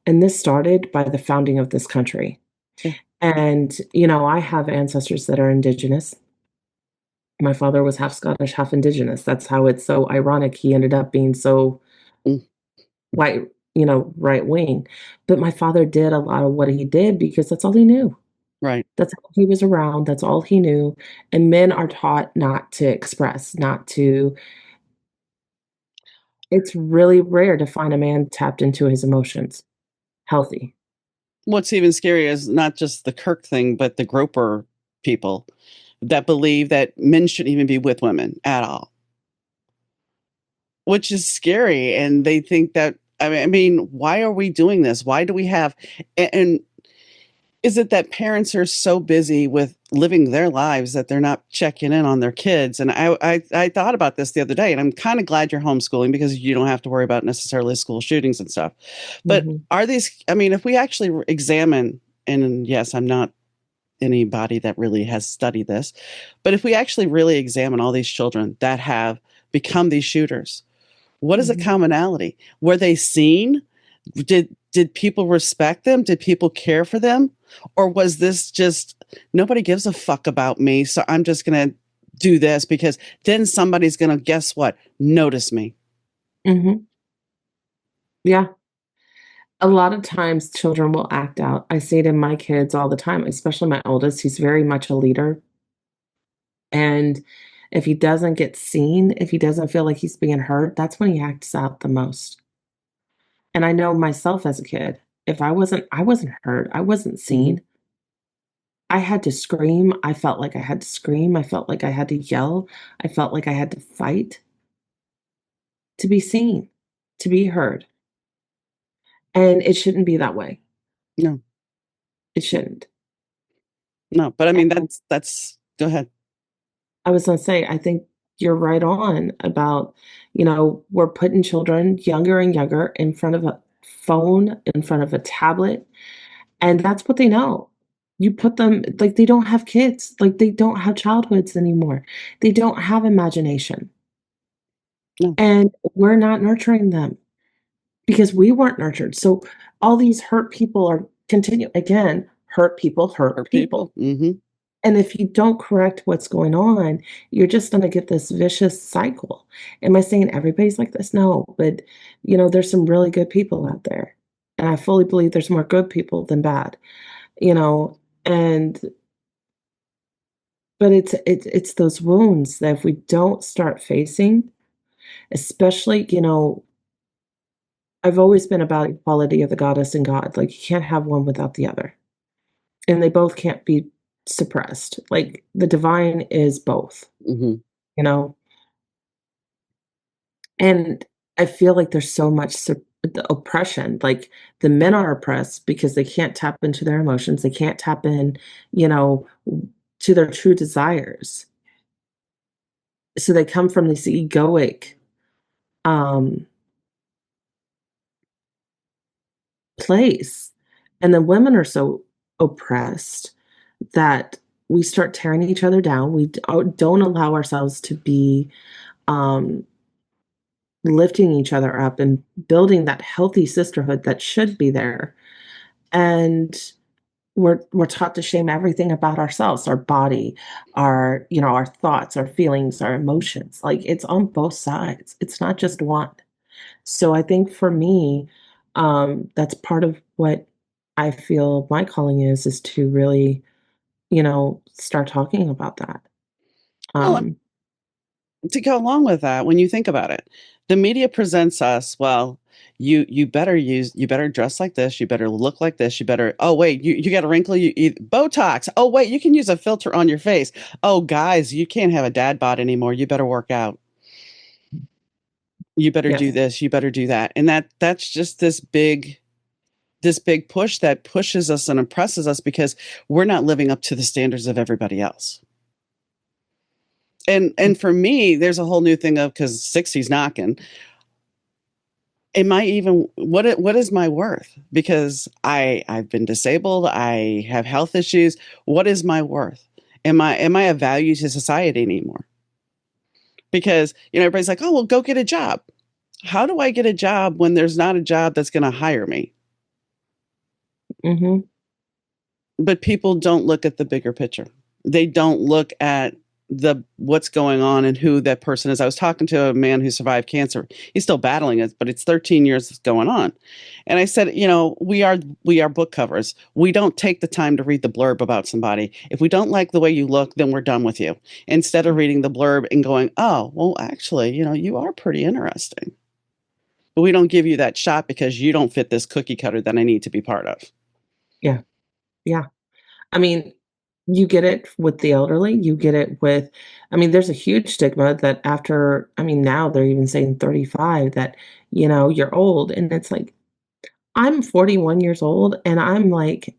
And this started by the founding of this country. yeah, And, I have ancestors that are indigenous. My father was half Scottish, half indigenous. That's how it's so ironic he ended up being so mm, white, right wing. But my father did a lot of what he did because that's all he knew. right. That's all he was around, that's all he knew. And men are taught not to express, not to it's really rare to find a man tapped into his emotions, healthy. What's even scarier is not just the Kirk thing, but the Groper people that believe that men shouldn't even be with women at all, which is scary. And they think that, I mean, why are we doing this? Why do we have, and is it that parents are so busy with living their lives that they're not checking in on their kids? And I thought about this the other day, and I'm kind of glad you're homeschooling because you don't have to worry about necessarily school shootings and stuff. But Mhm, are these, I mean, if we actually examine, and yes, I'm not anybody that really has studied this, but if we actually really examine all these children that have become these shooters, what is a mhm, commonality? Were they seen? Did people respect them? Did people care for them? Or was this just nobody gives a fuck about me, so I'm just going to do this because then somebody's going to guess what? Notice me. mhm. Yeah. A lot of times children will act out. I see it in my kids all the time, especially my oldest. He's very much a leader. And if he doesn't get seen, if he doesn't feel like he's being heard, that's when he acts out the most. And I know myself as a kid, if I wasn't heard, I wasn't Hmm. seen. I had to scream. I felt like I had to scream. I felt like I had to yell. I felt like I had to fight to be seen, to be heard. And it shouldn't be that way. No, It shouldn't. no. But I mean, And that's. Go ahead. I was gonna say, I think you're right on about, we're putting children younger and younger in front of a phone, in front of a tablet, and that's what they know. You put them like, they don't have kids, like, they don't have childhoods anymore. They don't have imagination, No, and we're not nurturing them because we weren't nurtured. So all these hurt people are continue again, hurt for people. people. Hmm. And if you don't correct what's going on, you're just gonna get this vicious cycle. Am I saying everybody's like this? No, but, there's some really good people out there, and I fully believe there's more good people than bad, you know, and but it's those wounds that if we don't start facing, especially, I've always been about equality of the goddess and God, like, you can't have one without the other, and they both can't be suppressed, like, the divine is both, Hmm. you know? And I feel like there's so much the oppression, like, the men are oppressed because they can't tap into their emotions, they can't tap in, you know, to their true desires. So they come from this egoic, um, place, and then women are so oppressed that we start tearing each other down, we don't allow ourselves to be, um, lifting each other up and building that healthy sisterhood that should be there, and we're taught to shame everything about ourselves, our body, our thoughts, our feelings, our emotions. Like, it's on both sides. It's not just one. So I think for me, that's part of what I feel my calling is to really, start talking about that. Well, Um, to go along with that, when you think about it, the media presents us, well, you better dress like this, you better look like this, you better, oh wait, you got a wrinkle, you eat Botox. Oh wait, you can use a filter on your face. Oh guys, you can't have a dad bod anymore. You better work out. You better do yes. this, you better do that. And that's just this big push that pushes us and oppresses us because we're not living up to the standards of everybody else. And for me, there's a whole new thing of because 60's knocking. Am I even what is my worth? Because I've been disabled, I have health issues. What is my worth? Am I a value to society anymore? Because everybody's like, oh well, go get a job. How do I get a job when there's not a job that's going to hire me? Mhm. But people don't look at the bigger picture. They don't look at the what's going on and who that person is. I was talking to a man who survived cancer. He's still battling it, but it's 13 years going on. And I said, we are book covers. We don't take the time to read the blurb about somebody. If we don't like the way you look, then we're done with you. Instead of reading the blurb and going, "Oh, well actually, you are pretty interesting." But we don't give you that shot because you don't fit this cookie cutter that I need to be part of. Yeah. Yeah. I mean, you get it with the elderly, you get it with there's a huge stigma that after now they're even saying 35 that, you're old, and it's like, I'm 41 years old, and I'm like,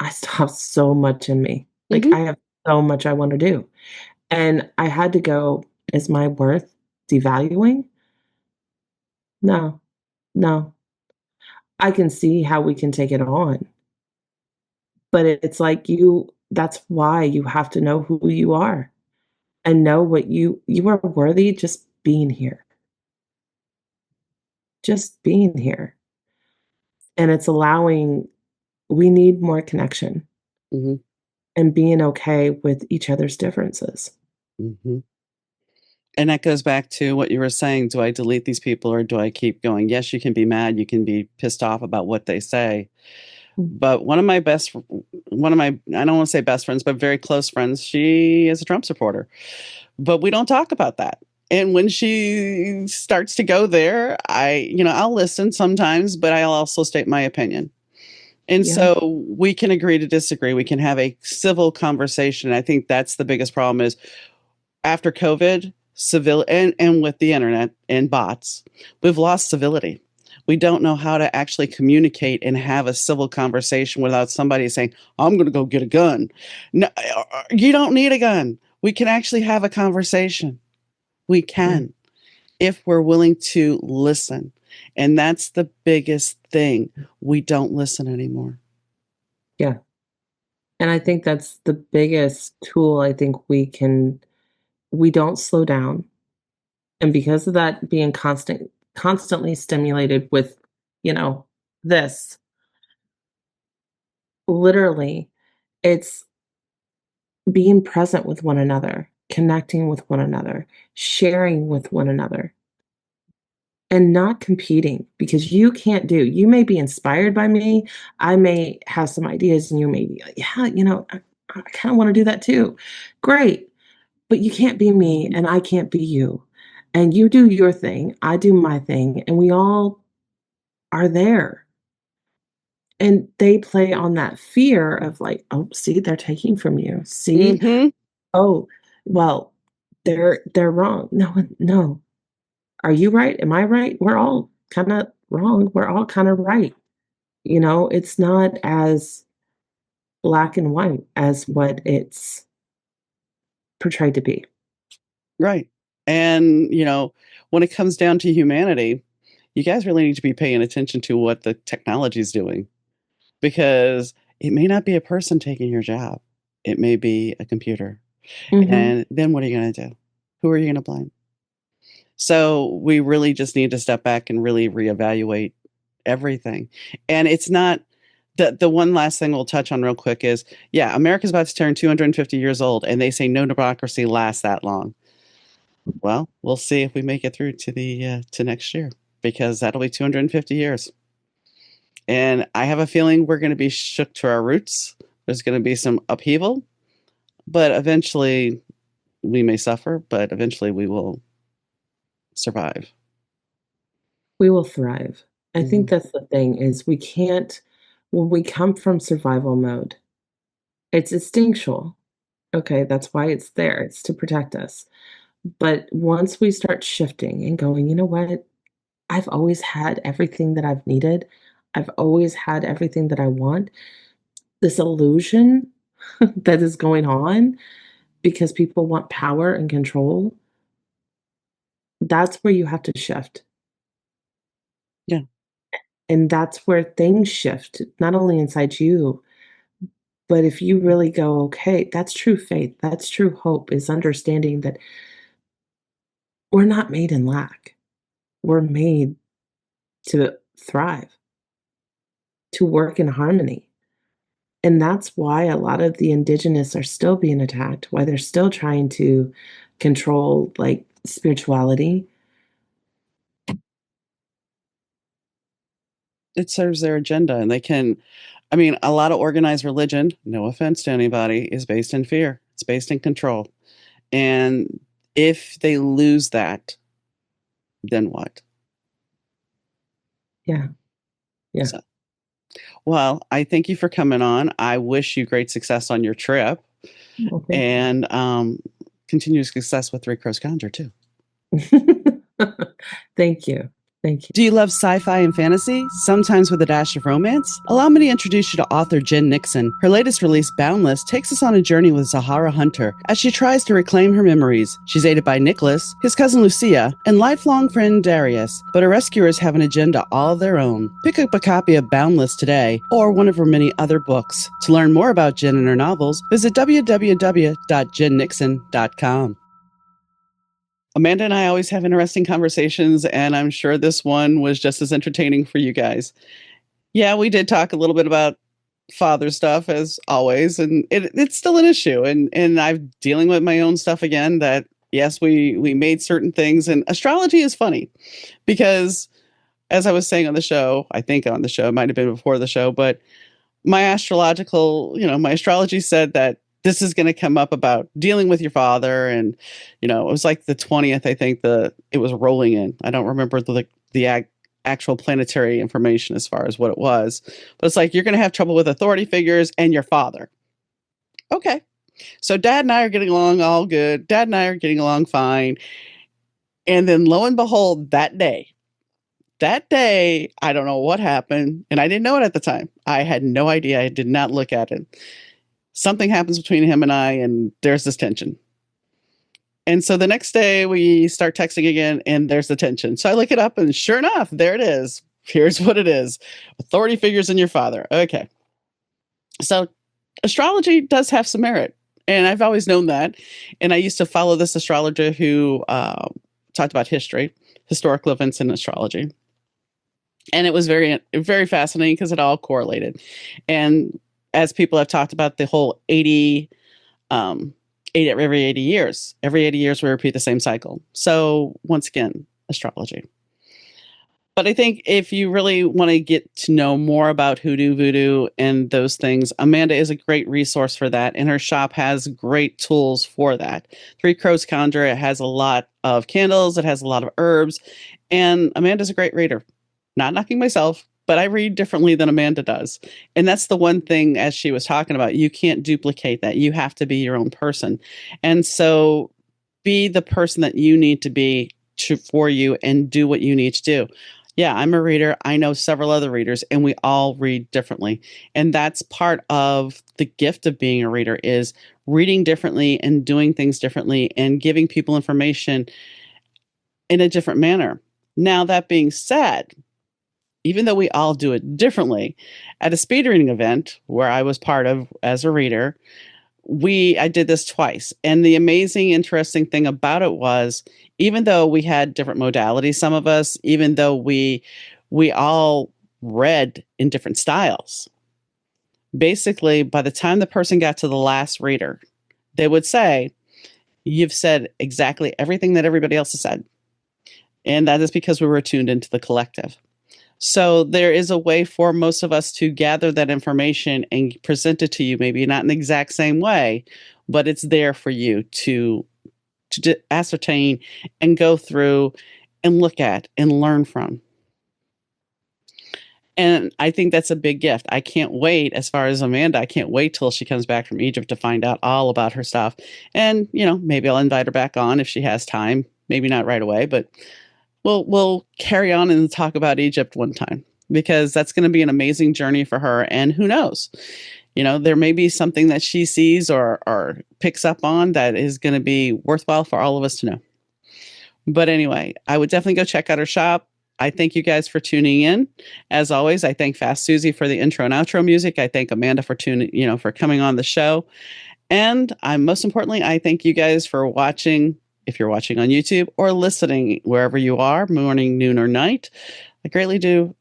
I still have so much in me. Like, Hmm. I have so much I wanna do, and I had to go, "Is my worth devaluing? No, no. I can see how we can take it on, but it's like that's why you have to know who you are." And know what you are worthy just being here, and it's allowing we need more connection Hmm. and being okay with each other's differences. Hmm. And that goes back to what you were saying. Do I delete these people or do I keep going? Yes, you can be mad. You can be pissed off about what they say. Mm, But I don't want to say best friends, but very close friends, she is a Trump supporter. But we don't talk about that. And when she starts to go there, I'll listen sometimes, but I'll also state my opinion. And Yeah. so we can agree to disagree. We can have a civil conversation. I think that's the biggest problem is after COVID, civil and with the internet and bots, we've lost civility. We don't know how to actually communicate and have a civil conversation without somebody saying, I'm going to go get a gun. No, you don't need a gun. We can actually have a conversation. We Yeah. can if we're willing to listen. And that's the biggest thing. We don't listen anymore. Yeah. And I think that's the biggest tool I think we don't slow down. And because of that being constantly stimulated with, you know, this, literally, it's being present with one another, connecting with one another, sharing with one another, and not competing because you may be inspired by me. I may have some ideas and you may be like, yeah, I kind of want to do that too. Great. But you can't be me and I can't be you. And you do your thing, I do my thing, and we all are there. And they play on that fear of like, "Oh, see, they're taking from you. See? Hmm. Oh, well, they're wrong." No. Are you right? Am I right? We're all kinda wrong. We're all kinda right. It's not as black and white as what it's portrayed to be. Right. And, when it comes down to humanity, you guys really need to be paying attention to what the technology is doing because it may not be a person taking your job. It may be a computer. Mhm. And then what are you going to do? Who are you going to blame? So we really just need to step back and really reevaluate everything. And it's not the one last thing we'll touch on real quick is, yeah, America's about to turn 250 years old, and they say no democracy lasts that long. Well, we'll see if we make it through to the to next year because that'll be 250 years. And I have a feeling we're going to be shook to our roots. There's going to be some upheaval, but eventually we may suffer, but eventually we will survive. We will thrive. I think Mhm. that's the thing is we can't when we come from survival mode, it's instinctual. Okay, that's why it's there. It's to protect us. But once we start shifting and going, "You know what? I've always had everything that I've needed. I've always had everything that I want." This illusion that is going on because people want power and control, that's where you have to shift. Yeah, And that's where things shift, not only inside you, but if you really go, okay, that's true faith, that's true hope, is understanding that we're not made in lack. We're made to thrive, to work in harmony. And that's why a lot of the indigenous are still being attacked, why they're still trying to control like spirituality. it serves their agenda and they can, I mean, a lot of organized religion, no offense to anybody, is based in fear. It's based in control. And if they lose that, then what? Yeah, yeah. So, well, I thank you for coming on. I wish you great success on your trip Well, thank and continued success with Three Crows Conjure too. you. Thank you. Thank you. Do you love sci fi and fantasy, sometimes with a dash of romance? Allow me to introduce you to author Jen Nixon. Her latest release, Boundless, takes us on a journey with Zahara Hunter as she tries to reclaim her memories. She's aided by Nicholas, his cousin Lucia, and lifelong friend Darius, but her rescuers have an agenda all of their own. Pick up a copy of Boundless today or one of her many other books. To learn more about Jen and her novels, visit www.jennixon.com. Amanda and I always have interesting conversations, and I'm sure this one was just as entertaining for you guys. Yeah, we did talk a little bit about father stuff as always, and it's still an issue. And I'm dealing with my own stuff again. That yes, we made certain things, and astrology is funny because as I was saying on the show, I think on the show, it might have been before the show, but my astrology said that this is going to come up about dealing with your father. And, it was like the 20th, I think it was rolling in. I don't remember the actual planetary information as far as what it was, but it's like, you're going to have trouble with authority figures and your father. Okay. So Dad and I are getting along all good. Dad and I are getting along fine. And then lo and behold, that day, I don't know what happened. And I didn't know it at the time. I had no idea. I did not look at it. Something happens between him and I, and there's this tension. And so the next day we start texting again, and there's the tension. So I look it up, and sure enough, there it is. Here's what it is. Authority figures in your father. Okay. So astrology does have some merit. And I've always known that. And I used to follow this astrologer who talked about historical events in astrology. And it was very, very fascinating because it all correlated. And as people have talked about the whole 80, every 80 years, we repeat the same cycle. So once again, astrology. But I think if you really want to get to know more about hoodoo, voodoo, and those things, Amanda is a great resource for that. And her shop has great tools for that. Three Crows Conjure, it has a lot of candles. It has a lot of herbs. And Amanda's a great reader. Not knocking myself, but I read differently than Amanda does. And that's the one thing, as she was talking about, you can't duplicate that. You have to be your own person. And so be the person that you need to be for you and do what you need to do. Yeah, I'm a reader. I know several other readers, and we all read differently. And that's part of the gift of being a reader, is reading differently and doing things differently and giving people information in a different manner. Now, that being said, even though we all do it differently, at a speed reading event where I was part of as a reader, I did this twice. And the amazing, interesting thing about it was, even though we had different modalities, some of us, even though we all read in different styles, basically, by the time the person got to the last reader, they would say, "You've said exactly everything that everybody else has said." And that is because we were tuned into the collective. So there is a way for most of us to gather that information and present it to you, maybe not in the exact same way, but it's there for you to ascertain and go through and look at and learn from. And I think that's a big gift. I can't wait, as far as Amanda, I can't wait till she comes back from Egypt to find out all about her stuff. And, maybe I'll invite her back on if she has time. Maybe not right away, but we'll carry on and talk about Egypt one time, because that's going to be an amazing journey for her. And who knows, there may be something that she sees or picks up on that is going to be worthwhile for all of us to know. But anyway, I would definitely go check out her shop. I thank you guys for tuning in. As always, I thank Fast Susie for the intro and outro music. I thank Amanda for for coming on the show. And most importantly, I thank you guys for watching. If you're watching on YouTube or listening wherever you are, morning, noon, or night, I greatly do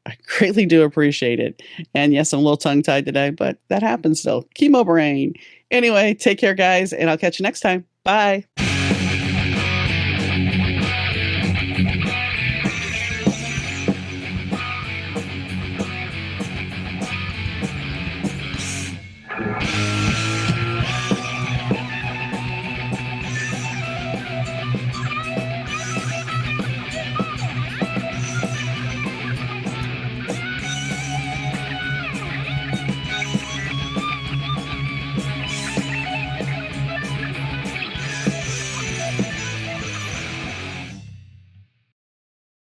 appreciate it. And yes, I'm a little tongue-tied today, but that happens still. Chemo brain. Anyway, take care, guys, and I'll catch you next time. Bye.